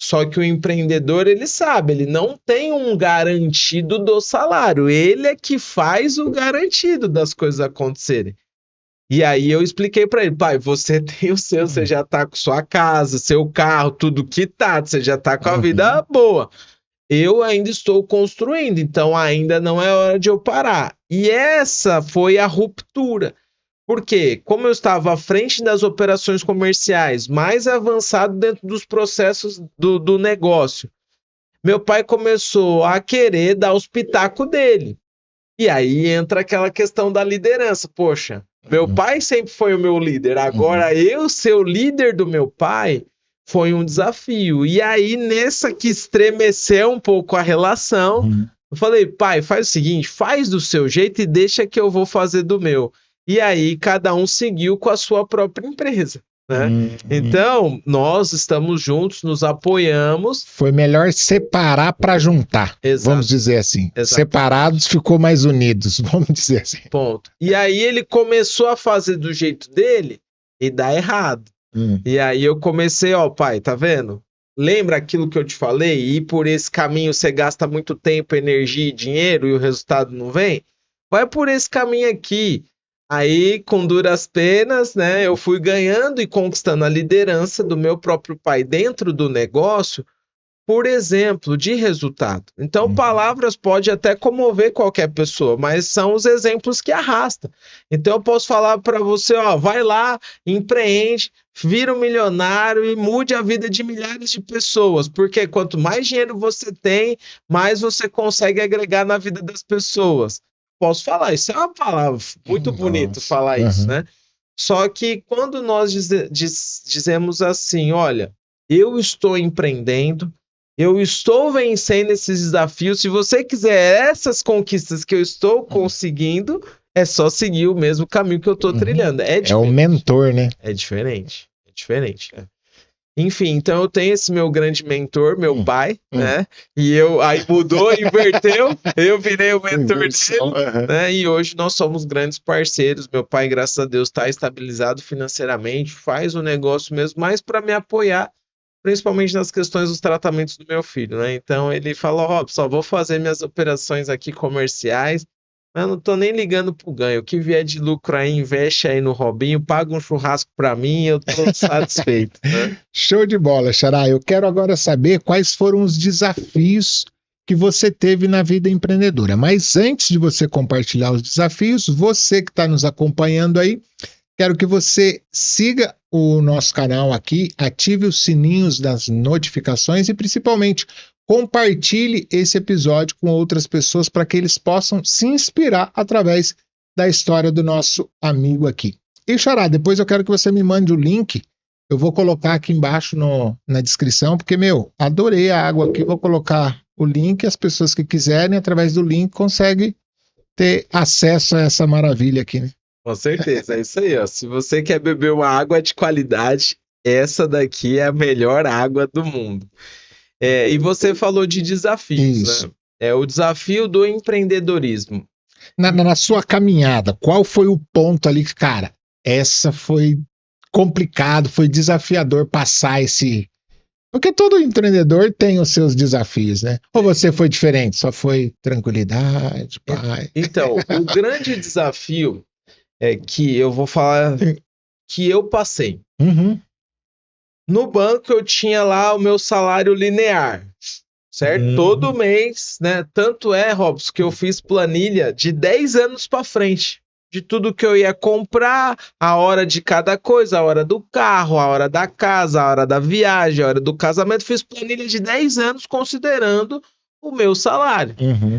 Só que o empreendedor, ele sabe, ele não tem um garantido do salário. Ele é que faz o garantido das coisas acontecerem. E aí eu expliquei para ele, pai, você tem o seu, você já tá com sua casa, seu carro, tudo quitado, você já tá com a vida boa. Eu ainda estou construindo, então ainda não é hora de eu parar. E essa foi a ruptura. Porque, como eu estava à frente das operações comerciais, mais avançado dentro dos processos do negócio, meu pai começou a querer dar os pitacos dele. E aí entra aquela questão da liderança. Poxa, meu pai sempre foi o meu líder, agora eu ser o líder do meu pai foi um desafio. E aí, nessa que estremeceu um pouco a relação, eu falei, pai, faz o seguinte, faz do seu jeito e deixa que eu vou fazer do meu. E aí, cada um seguiu com a sua própria empresa, né? Então, nós estamos juntos, nos apoiamos. Foi melhor separar para juntar, vamos dizer assim. Separados ficou mais unidos, vamos dizer assim. Ponto. E aí, ele começou a fazer do jeito dele e dá errado. E aí, eu comecei, ó, pai, tá vendo? Lembra aquilo que eu te falei? Ir por esse caminho, você gasta muito tempo, energia e dinheiro e o resultado não vem? Vai por esse caminho aqui. Aí, com duras penas, né, eu fui ganhando e conquistando a liderança do meu próprio pai dentro do negócio, por exemplo, de resultado. Então, palavras pode até comover qualquer pessoa, mas são os exemplos que arrastam. Então, eu posso falar para você, ó, vai lá, empreende, vira um milionário e mude a vida de milhares de pessoas, porque quanto mais dinheiro você tem, mais você consegue agregar na vida das pessoas. Posso falar, isso é uma palavra muito bonito falar isso, né? Só que quando nós dizemos assim, olha, eu estou empreendendo, eu estou vencendo esses desafios, se você quiser essas conquistas que eu estou conseguindo, é só seguir o mesmo caminho que eu estou trilhando. É o mentor, né? É diferente, né? Enfim, então eu tenho esse meu grande mentor, meu pai, né? E aí mudou, inverteu, eu virei o mentor dele, né? E hoje nós somos grandes parceiros. Meu pai, graças a Deus, está estabilizado financeiramente, faz o negócio mesmo, mais para me apoiar, principalmente nas questões dos tratamentos do meu filho, né? Então ele falou, Robson, só vou fazer minhas operações aqui comerciais, mas eu não tô nem ligando pro ganho. O que vier de lucro aí, investe aí no Robinho, paga um churrasco para mim e eu tô satisfeito. Né? Show de bola, Xará. Eu quero agora saber quais foram os desafios que você teve na vida empreendedora. Mas antes de você compartilhar os desafios, você que está nos acompanhando aí, quero que você siga o nosso canal aqui, ative os sininhos das notificações e principalmente compartilhe esse episódio com outras pessoas para que eles possam se inspirar através da história do nosso amigo aqui. E Xará, depois eu quero que você me mande o link, eu vou colocar aqui embaixo na descrição, porque, adorei a água aqui, vou colocar o link, as pessoas que quiserem, através do link, conseguem ter acesso a essa maravilha aqui, né? Com certeza, é isso aí, ó. Se você quer beber uma água de qualidade, essa daqui é a melhor água do mundo. E você falou de desafios, né? É o desafio do empreendedorismo. Na sua caminhada, qual foi o ponto ali que, cara, essa foi complicado, foi desafiador passar esse... Porque todo empreendedor tem os seus desafios, né? Ou você foi diferente, só foi tranquilidade, pai? Então, o grande desafio é que eu vou falar que eu passei. No banco eu tinha lá o meu salário linear, certo? Todo mês, né? Tanto é, Robson, que eu fiz planilha de 10 anos para frente. De tudo que eu ia comprar, a hora de cada coisa, a hora do carro, a hora da casa, a hora da viagem, a hora do casamento. Fiz planilha de 10 anos considerando o meu salário.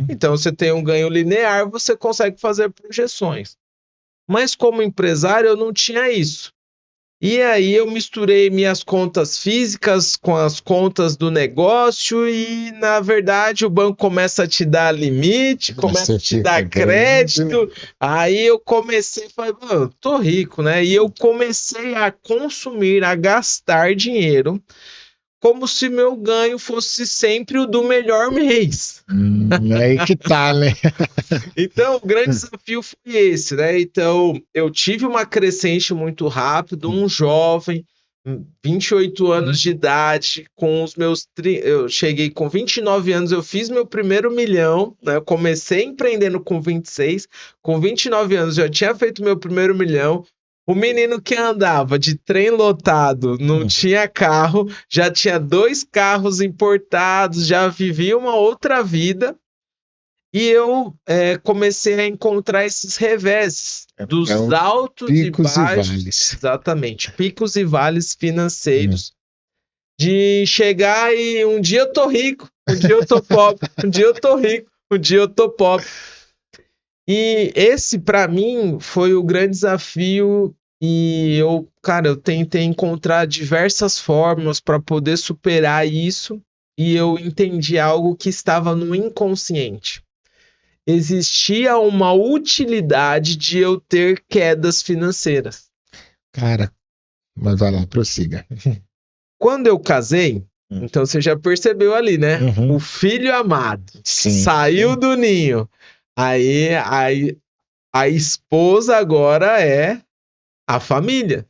Então, você tem um ganho linear, você consegue fazer projeções. Mas como empresário, eu não tinha isso. E aí eu misturei minhas contas físicas com as contas do negócio e, na verdade, o banco começa a te dar limite, começa a te dar crédito. Aí eu comecei a falar, tô rico, né? E eu comecei a consumir, a gastar dinheiro como se meu ganho fosse sempre o do melhor mês. Aí que tá, né? Então, o grande desafio foi esse, né? Então, eu tive uma crescente muito rápida, um jovem, 28 anos de idade, com os meus... Eu cheguei com 29 anos, eu fiz meu primeiro milhão, né? Eu comecei empreendendo com 26, com 29 anos já tinha feito meu primeiro milhão. O menino que andava de trem lotado, não tinha carro, já tinha 2 carros importados, já vivia uma outra vida. E eu comecei a encontrar esses reveses dos altos e picos baixos. e vales. Exatamente, picos e vales financeiros. De chegar e um dia eu tô rico, um dia eu tô pobre, um dia eu tô rico, um dia eu tô pobre. E esse, para mim, foi o grande desafio. E eu tentei encontrar diversas formas para poder superar isso. E eu entendi algo que estava no inconsciente. Existia uma utilidade de eu ter quedas financeiras. Cara, mas vai lá, prossiga. Quando eu casei, então você já percebeu ali, né? O filho amado saiu do ninho. Aí a esposa agora é a família.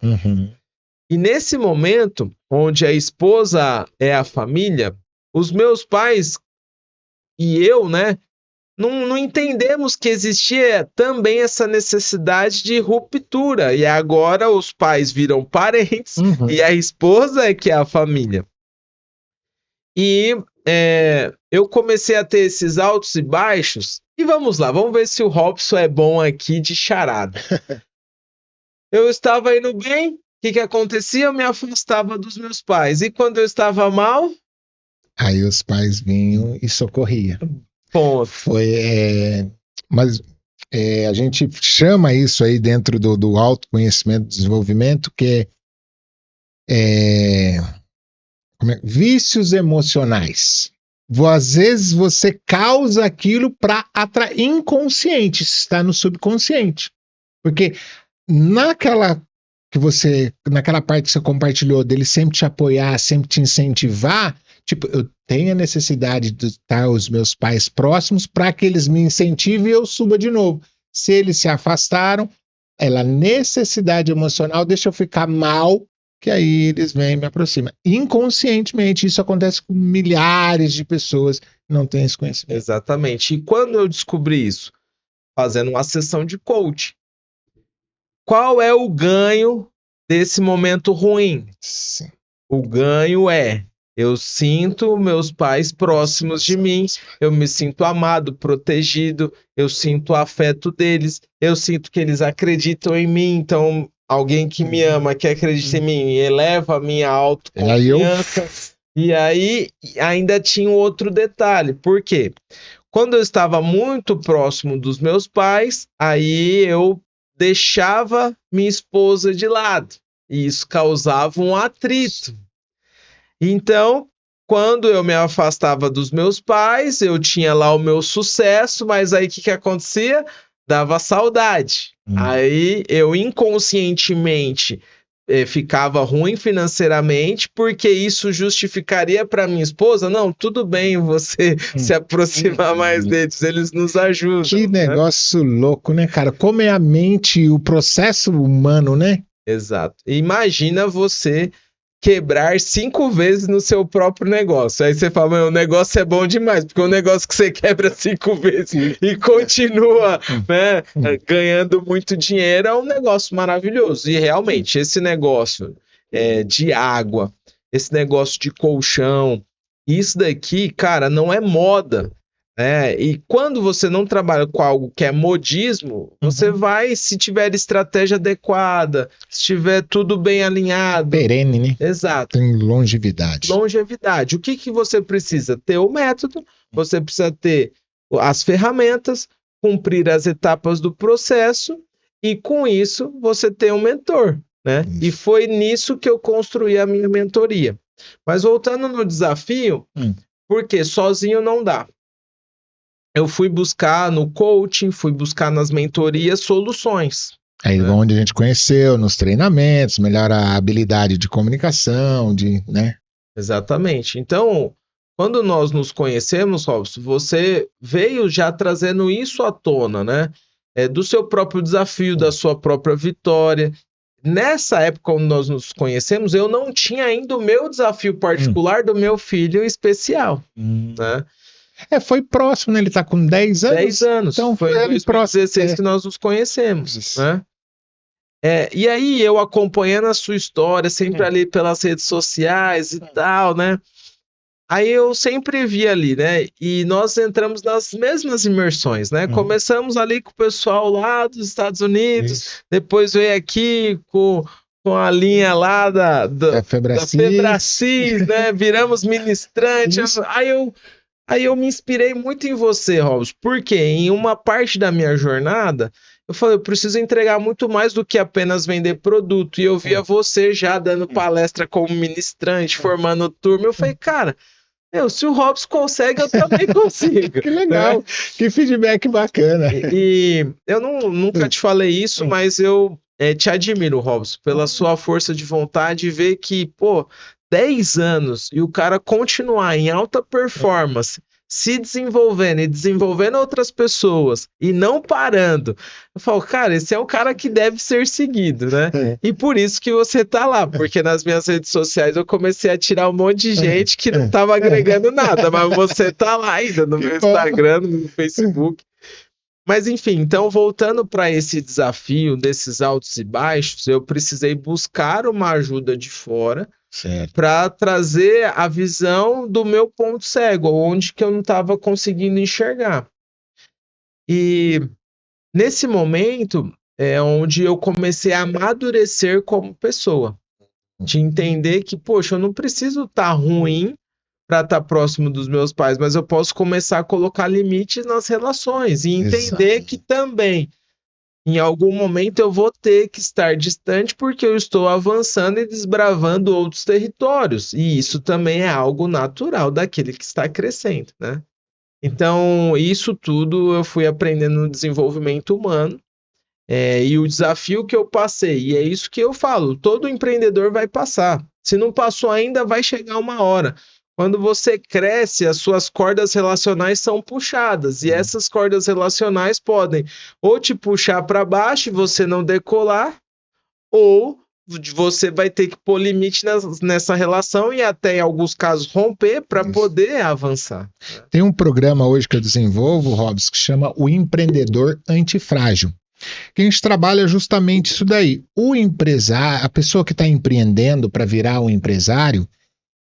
E nesse momento, onde a esposa é a família, os meus pais e eu, né? Não entendemos que existia também essa necessidade de ruptura. E agora os pais viram parentes e a esposa é que é a família. E eu comecei a ter esses altos e baixos. E vamos lá, vamos ver se o Robson é bom aqui de charada. Eu estava indo bem, o que acontecia? Eu me afastava dos meus pais. E quando eu estava mal? Aí os pais vinham e socorriam. Ponto. Mas a gente chama isso aí dentro do autoconhecimento e desenvolvimento que vícios emocionais. Às vezes você causa aquilo para atrair inconsciente, está no subconsciente. Porque naquela parte que você compartilhou dele sempre te apoiar, sempre te incentivar, tipo, eu tenho a necessidade de estar os meus pais próximos para que eles me incentivem e eu suba de novo. Se eles se afastaram, ela necessidade emocional deixa eu ficar mal, que aí eles vêm e me aproximam. Inconscientemente, isso acontece com milhares de pessoas que não têm esse conhecimento. Exatamente. E quando eu descobri isso? Fazendo uma sessão de coach. Qual é o ganho desse momento ruim? Sim. O ganho eu sinto meus pais próximos de mim, eu me sinto amado, protegido, eu sinto o afeto deles, eu sinto que eles acreditam em mim, então alguém que me ama, que acredita em mim, eleva a minha autoconfiança. E aí ainda tinha um outro detalhe, por quê? Quando eu estava muito próximo dos meus pais, aí eu deixava minha esposa de lado, e isso causava um atrito. Então, quando eu me afastava dos meus pais, eu tinha lá o meu sucesso, mas aí o que acontecia? Dava saudade. Aí eu inconscientemente ficava ruim financeiramente, porque isso justificaria para minha esposa, não, tudo bem você se aproximar mais deles, eles nos ajudam. Que negócio louco, né, cara? Como é a mente e o processo humano, né? Exato. Imagina você quebrar 5 vezes no seu próprio negócio. Aí você fala, o negócio é bom demais, porque o negócio que você quebra 5 vezes e continua, né, ganhando muito dinheiro é um negócio maravilhoso. E realmente, esse negócio de água, esse negócio de colchão, isso daqui, cara, não é moda. E quando você não trabalha com algo que é modismo, você vai, se tiver estratégia adequada, se tiver tudo bem alinhado. Perene, né? Exato. Tem longevidade. Longevidade. O que você precisa? Ter o método, você precisa ter as ferramentas, cumprir as etapas do processo e, com isso, você ter um mentor, né? E foi nisso que eu construí a minha mentoria. Mas voltando no desafio, porque sozinho não dá. Eu fui buscar no coaching, fui buscar nas mentorias soluções. Aí onde a gente conheceu, nos treinamentos, melhora a habilidade de comunicação, né? Exatamente. Então, quando nós nos conhecemos, Robson, você veio já trazendo isso à tona, né? Do seu próprio desafio, da sua própria vitória. Nessa época, quando nós nos conhecemos, eu não tinha ainda o meu desafio particular do meu filho especial, né? Foi próximo, né? Ele tá com 10 anos. 10 anos. Então foi em 2016 que nós nos conhecemos, Isso. né? E aí, eu acompanhando a sua história, sempre ali pelas redes sociais e tal, né? Aí eu sempre vi ali, né? E nós entramos nas mesmas imersões, né? Começamos ali com o pessoal lá dos Estados Unidos, depois veio aqui com a linha lá da Febracis, né? Viramos ministrantes. Aí eu me inspirei muito em você, Robson, porque em uma parte da minha jornada, eu falei, eu preciso entregar muito mais do que apenas vender produto. E eu via você já dando palestra como ministrante, formando turma. Eu falei, cara, se o Robson consegue, eu também consigo. Que legal, né? Que feedback bacana. E eu nunca te falei isso, mas eu te admiro, Robson, pela sua força de vontade e ver que, 10 anos e o cara continuar em alta performance, se desenvolvendo e desenvolvendo outras pessoas e não parando. Eu falo, cara, esse é um cara que deve ser seguido, né? E por isso que você tá lá, porque nas minhas redes sociais eu comecei a tirar um monte de gente que não tava agregando nada, mas você tá lá ainda no meu Instagram, no meu Facebook. Mas enfim, então voltando para esse desafio desses altos e baixos, eu precisei buscar uma ajuda de fora para trazer a visão do meu ponto cego, onde que eu não estava conseguindo enxergar. E nesse momento é onde eu comecei a amadurecer como pessoa, de entender que, poxa, eu não preciso estar ruim para estar próximo dos meus pais, mas eu posso começar a colocar limites nas relações e entender que também em algum momento eu vou ter que estar distante porque eu estou avançando e desbravando outros territórios. E isso também é algo natural daquele que está crescendo, né? Então, isso tudo eu fui aprendendo no desenvolvimento humano. E o desafio que eu passei, e é isso que eu falo, todo empreendedor vai passar. Se não passou ainda, vai chegar uma hora. Quando você cresce, as suas cordas relacionais são puxadas. E essas cordas relacionais podem ou te puxar para baixo e você não decolar, ou você vai ter que pôr limite nessa relação e até em alguns casos romper para poder avançar. Tem um programa hoje que eu desenvolvo, Robson, que chama o Empreendedor Antifrágil. Que a gente trabalha justamente isso daí. O empresário, a pessoa que está empreendendo para virar um empresário,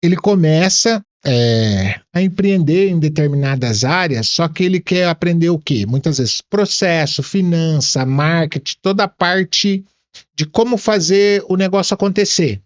ele começa a empreender em determinadas áreas, só que ele quer aprender o quê? Muitas vezes processo, finança, marketing, toda a parte de como fazer o negócio acontecer.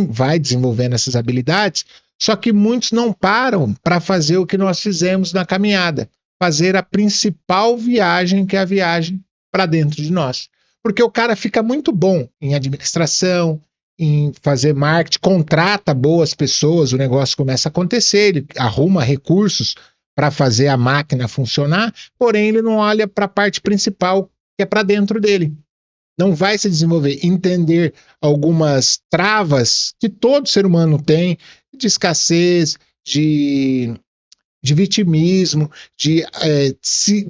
Vai desenvolvendo essas habilidades, só que muitos não param para fazer o que nós fizemos na caminhada, fazer a principal viagem, que é a viagem para dentro de nós. Porque o cara fica muito bom em administração, em fazer marketing, contrata boas pessoas, o negócio começa a acontecer, ele arruma recursos para fazer a máquina funcionar, porém ele não olha para a parte principal, que é para dentro dele. Não vai se desenvolver, entender algumas travas que todo ser humano tem, de escassez, de vitimismo, de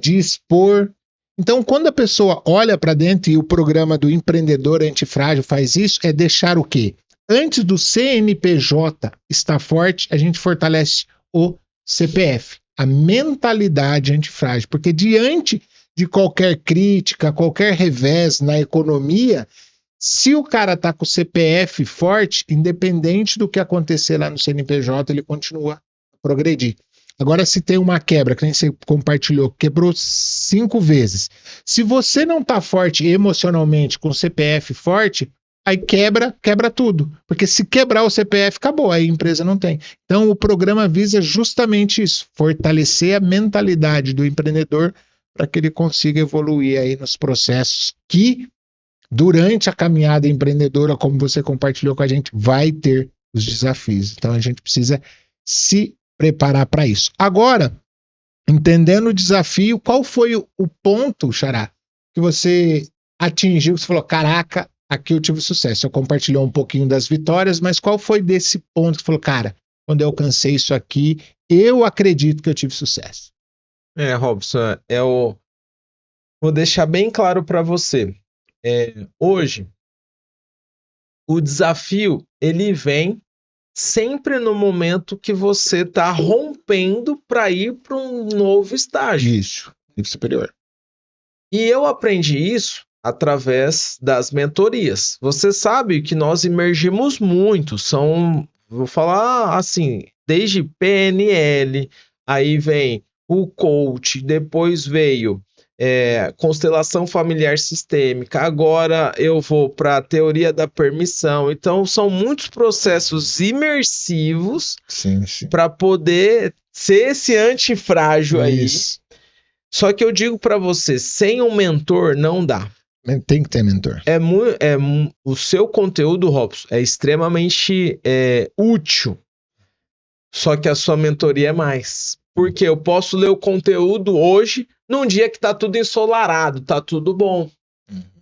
expor. Então, quando a pessoa olha para dentro, e o programa do Empreendedor Antifrágil faz isso, é deixar o quê? Antes do CNPJ estar forte, a gente fortalece o CPF, a mentalidade antifrágil, porque diante de qualquer crítica, qualquer revés na economia, se o cara está com o CPF forte, independente do que acontecer lá no CNPJ, ele continua a progredir. Agora, se tem uma quebra, que nem você compartilhou, quebrou 5 vezes. Se você não está forte emocionalmente, com o CPF forte, aí quebra tudo. Porque se quebrar o CPF, acabou, aí a empresa não tem. Então, o programa visa justamente isso, fortalecer a mentalidade do empreendedor para que ele consiga evoluir aí nos processos que, durante a caminhada empreendedora, como você compartilhou com a gente, vai ter os desafios. Então, a gente precisa se preparar para isso. Agora, entendendo o desafio, qual foi o ponto, Xará, que você atingiu, que você falou, caraca, aqui eu tive sucesso. Eu compartilhou um pouquinho das vitórias, mas qual foi desse ponto que falou, cara, quando eu alcancei isso aqui, eu acredito que eu tive sucesso? Robson, vou deixar bem claro para você. Hoje, o desafio, ele vem sempre no momento que você está rompendo para ir para um novo estágio. Isso, nível superior. E eu aprendi isso através das mentorias. Você sabe que nós emergimos muito, vou falar assim, desde PNL, aí vem o coach, depois veio constelação familiar sistêmica, agora eu vou para a teoria da permissão. Então, são muitos processos imersivos para poder ser esse antifrágil aí. Só que eu digo para você, sem um mentor não dá. Tem que ter mentor. O seu conteúdo, Robson, é extremamente útil. Só que a sua mentoria é mais. Porque eu posso ler o conteúdo hoje, num dia que tá tudo ensolarado, tá tudo bom.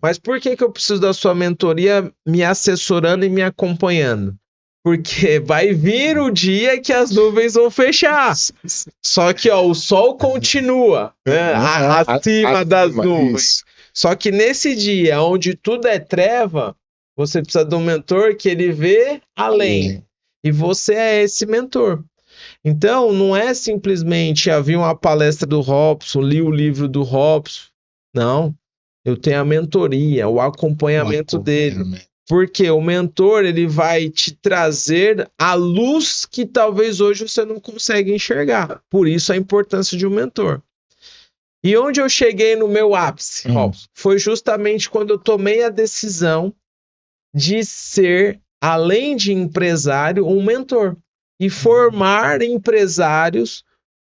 Mas por que eu preciso da sua mentoria me assessorando e me acompanhando? Porque vai vir o dia que as nuvens vão fechar. Só que o sol continua, né, acima das nuvens. Isso. Só que nesse dia onde tudo é treva, você precisa de um mentor que ele vê além. E você é esse mentor. Então, não é simplesmente vi uma palestra do Robson, li o livro do Robson. Não, eu tenho a mentoria, o acompanhamento dele. Porque o mentor, ele vai te trazer a luz que talvez hoje você não consegue enxergar. Por isso a importância de um mentor. E onde eu cheguei no meu ápice, Robson, foi justamente quando eu tomei a decisão de ser, além de empresário, um mentor. E formar empresários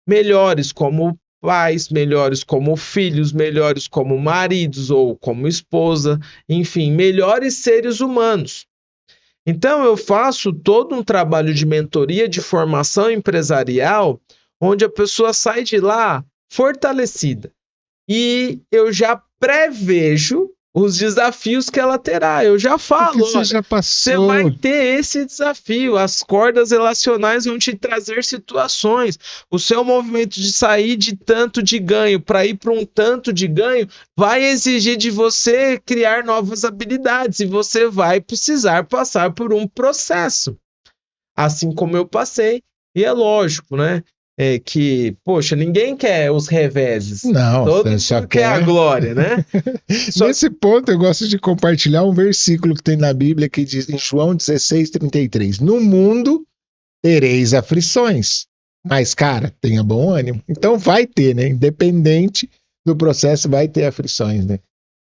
melhores como pais, melhores como filhos, melhores como maridos ou como esposa, enfim, melhores seres humanos. Então eu faço todo um trabalho de mentoria, de formação empresarial, onde a pessoa sai de lá fortalecida. E eu já prevejo os desafios que ela terá. Eu já falo, você vai ter esse desafio. As cordas relacionais vão te trazer situações. O seu movimento de sair de tanto de ganho para ir para um tanto de ganho vai exigir de você criar novas habilidades e você vai precisar passar por um processo. Assim como eu passei. E é lógico, né? Que, poxa, ninguém quer os reveses. Não, todo mundo quer a glória, né? Nesse ponto, eu gosto de compartilhar um versículo que tem na Bíblia que diz em João 16:33: no mundo tereis aflições, mas, cara, tenha bom ânimo. Então vai ter, né? Independente do processo, vai ter aflições, né?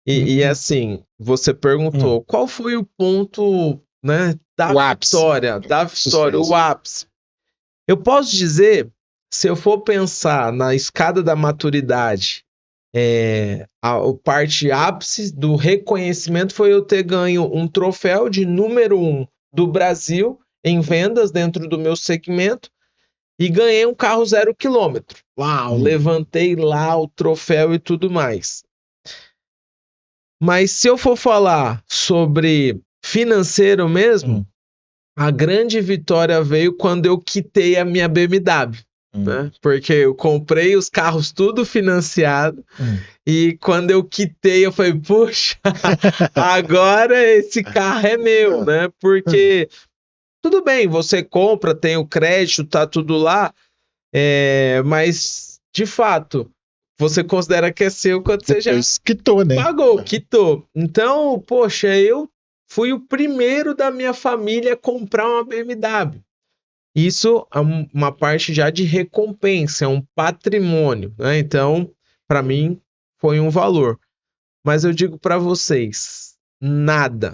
E assim, você perguntou, qual foi o ponto, né, da vitória, o ápice? Eu posso dizer, se eu for pensar na escada da maturidade, a parte ápice do reconhecimento foi eu ter ganho um troféu de número 1 do Brasil em vendas dentro do meu segmento e ganhei um carro 0 km. Uau, levantei lá o troféu e tudo mais. Mas se eu for falar sobre financeiro mesmo, a grande vitória veio quando eu quitei a minha BMW. Né? Porque eu comprei os carros tudo financiado e quando eu quitei eu falei, puxa, agora esse carro é meu, né? Porque tudo bem, você compra, tem o crédito, tá tudo lá, mas de fato você considera que é seu quando você já quitou, né? Pagou, quitou. Então, poxa, eu fui o primeiro da minha família a comprar uma BMW. Isso é uma parte já de recompensa, é um patrimônio, né? Então, para mim, foi um valor. Mas eu digo para vocês, nada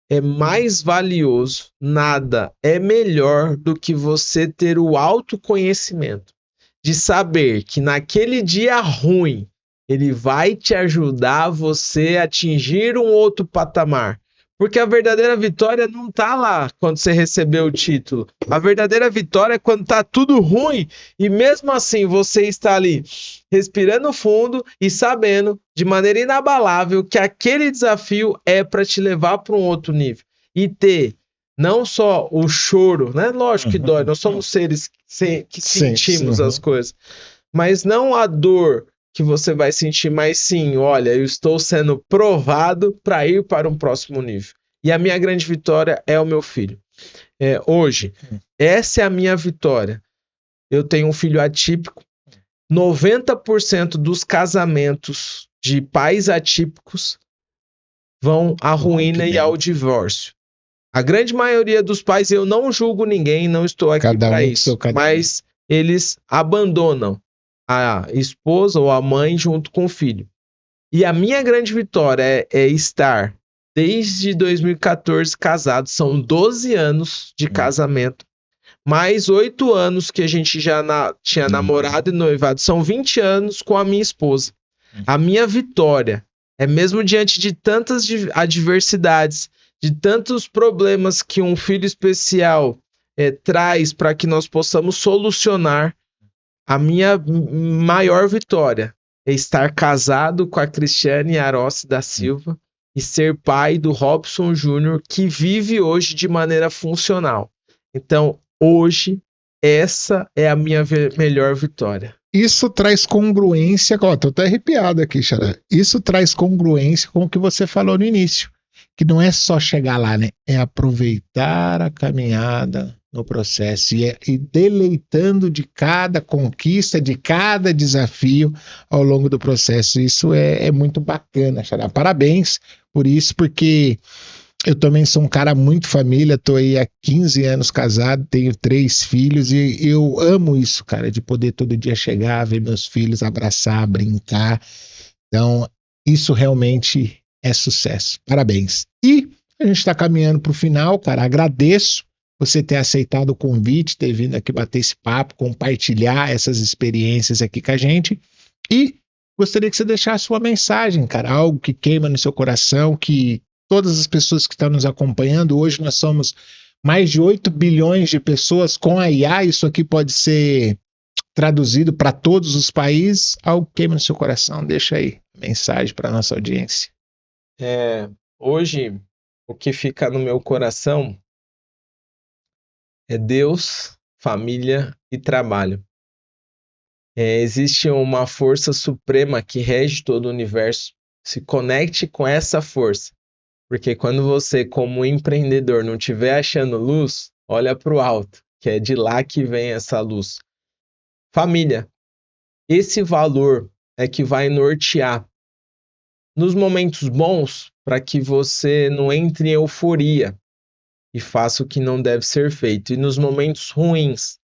é mais valioso, nada é melhor do que você ter o autoconhecimento de saber que naquele dia ruim, ele vai te ajudar você a atingir um outro patamar. Porque a verdadeira vitória não tá lá quando você recebeu o título. A verdadeira vitória é quando tá tudo ruim e mesmo assim você está ali respirando fundo e sabendo de maneira inabalável que aquele desafio é para te levar para um outro nível. E ter não só o choro, né? Lógico que dói, nós somos seres que sentimos as coisas, mas não a dor que você vai sentir, mas sim, olha, eu estou sendo provado para ir para um próximo nível. E a minha grande vitória é o meu filho. Hoje, essa é a minha vitória. Eu tenho um filho atípico. 90% dos casamentos de pais atípicos vão à ruína e ao divórcio. A grande maioria dos pais, eu não julgo ninguém, não estou aqui para isso, mas eles abandonam a esposa ou a mãe junto com o filho. E a minha grande vitória é estar desde 2014 casado, são 12 anos de casamento, mais 8 anos que a gente já tinha namorado e noivado, são 20 anos com a minha esposa. A minha vitória é mesmo diante de tantas adversidades, de tantos problemas que um filho especial traz para que nós possamos solucionar, a minha maior vitória é estar casado com a Cristiane Arossi da Silva e ser pai do Robson Júnior, que vive hoje de maneira funcional. Então, hoje, essa é a minha melhor vitória. Isso traz congruência, tô até arrepiado aqui, Xará. Isso traz congruência com o que você falou no início, que não é só chegar lá, né? É aproveitar a caminhada no processo e deleitando de cada conquista, de cada desafio ao longo do processo. Isso é muito bacana, Xará. Parabéns por isso, porque eu também sou um cara muito família, tô aí há 15 anos casado, tenho 3 filhos e eu amo isso, cara, de poder todo dia chegar, ver meus filhos, abraçar, brincar. Então, isso realmente é sucesso. Parabéns. E a gente está caminhando para o final, cara. Agradeço você ter aceitado o convite, ter vindo aqui bater esse papo, compartilhar essas experiências aqui com a gente. E gostaria que você deixasse uma mensagem, cara, algo que queima no seu coração, que todas as pessoas que estão nos acompanhando, hoje nós somos mais de 8 bilhões de pessoas com a IA, isso aqui pode ser traduzido para todos os países, algo que queima no seu coração, deixa aí a mensagem para a nossa audiência. Hoje, o que fica no meu coração é Deus, família e trabalho. Existe uma força suprema que rege todo o universo. Se conecte com essa força. Porque quando você, como empreendedor, não estiver achando luz, olha para o alto, que é de lá que vem essa luz. Família. Esse valor é que vai nortear nos momentos bons para que você não entre em euforia e faça o que não deve ser feito. E nos momentos ruins,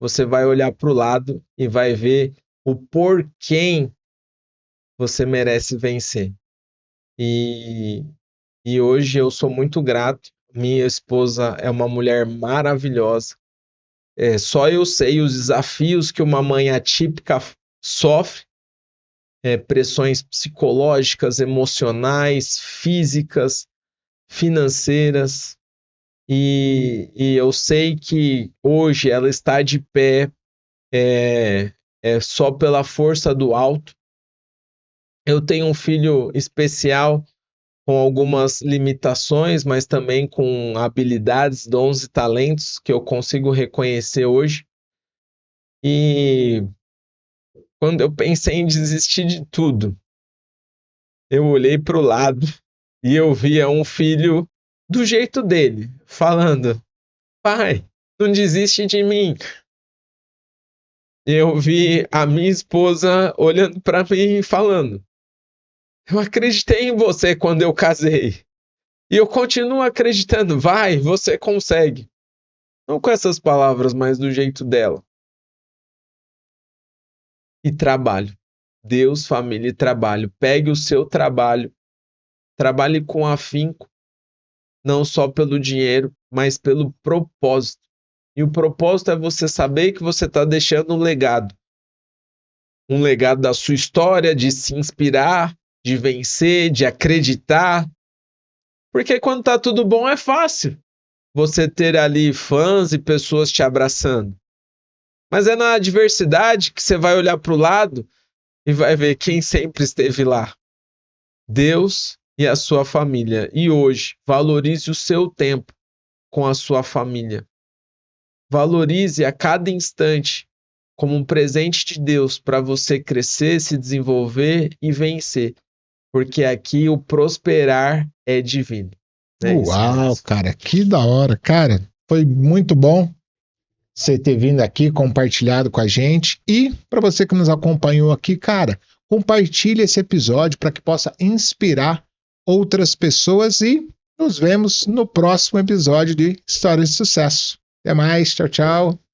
você vai olhar para o lado e vai ver o porquê você merece vencer. E hoje eu sou muito grato. Minha esposa é uma mulher maravilhosa. Só eu sei os desafios que uma mãe atípica sofre. Pressões psicológicas, emocionais, físicas, financeiras. E eu sei que hoje ela está de pé só pela força do alto. Eu tenho um filho especial com algumas limitações, mas também com habilidades, dons e talentos que eu consigo reconhecer hoje. E quando eu pensei em desistir de tudo, eu olhei para o lado e eu via um filho do jeito dele, falando: pai, não desiste de mim. Eu vi a minha esposa olhando para mim e falando: eu acreditei em você quando eu casei. E eu continuo acreditando, vai, você consegue. Não com essas palavras, mas do jeito dela. E trabalho. Deus, família e trabalho. Pegue o seu trabalho. Trabalhe com afinco. Não só pelo dinheiro, mas pelo propósito. E o propósito é você saber que você está deixando um legado. Um legado da sua história, de se inspirar, de vencer, de acreditar. Porque quando tá tudo bom é fácil você ter ali fãs e pessoas te abraçando. Mas é na adversidade que você vai olhar para o lado e vai ver quem sempre esteve lá. Deus e a sua família. E hoje, valorize o seu tempo com a sua família. Valorize a cada instante como um presente de Deus para você crescer, se desenvolver e vencer. Porque aqui o prosperar é divino. Uau, cara, que da hora. Cara, foi muito bom você ter vindo aqui, compartilhado com a gente. E para você que nos acompanhou aqui, cara, compartilhe esse episódio para que possa inspirar outras pessoas e nos vemos no próximo episódio de Histórias de Sucesso. Até mais, tchau, tchau.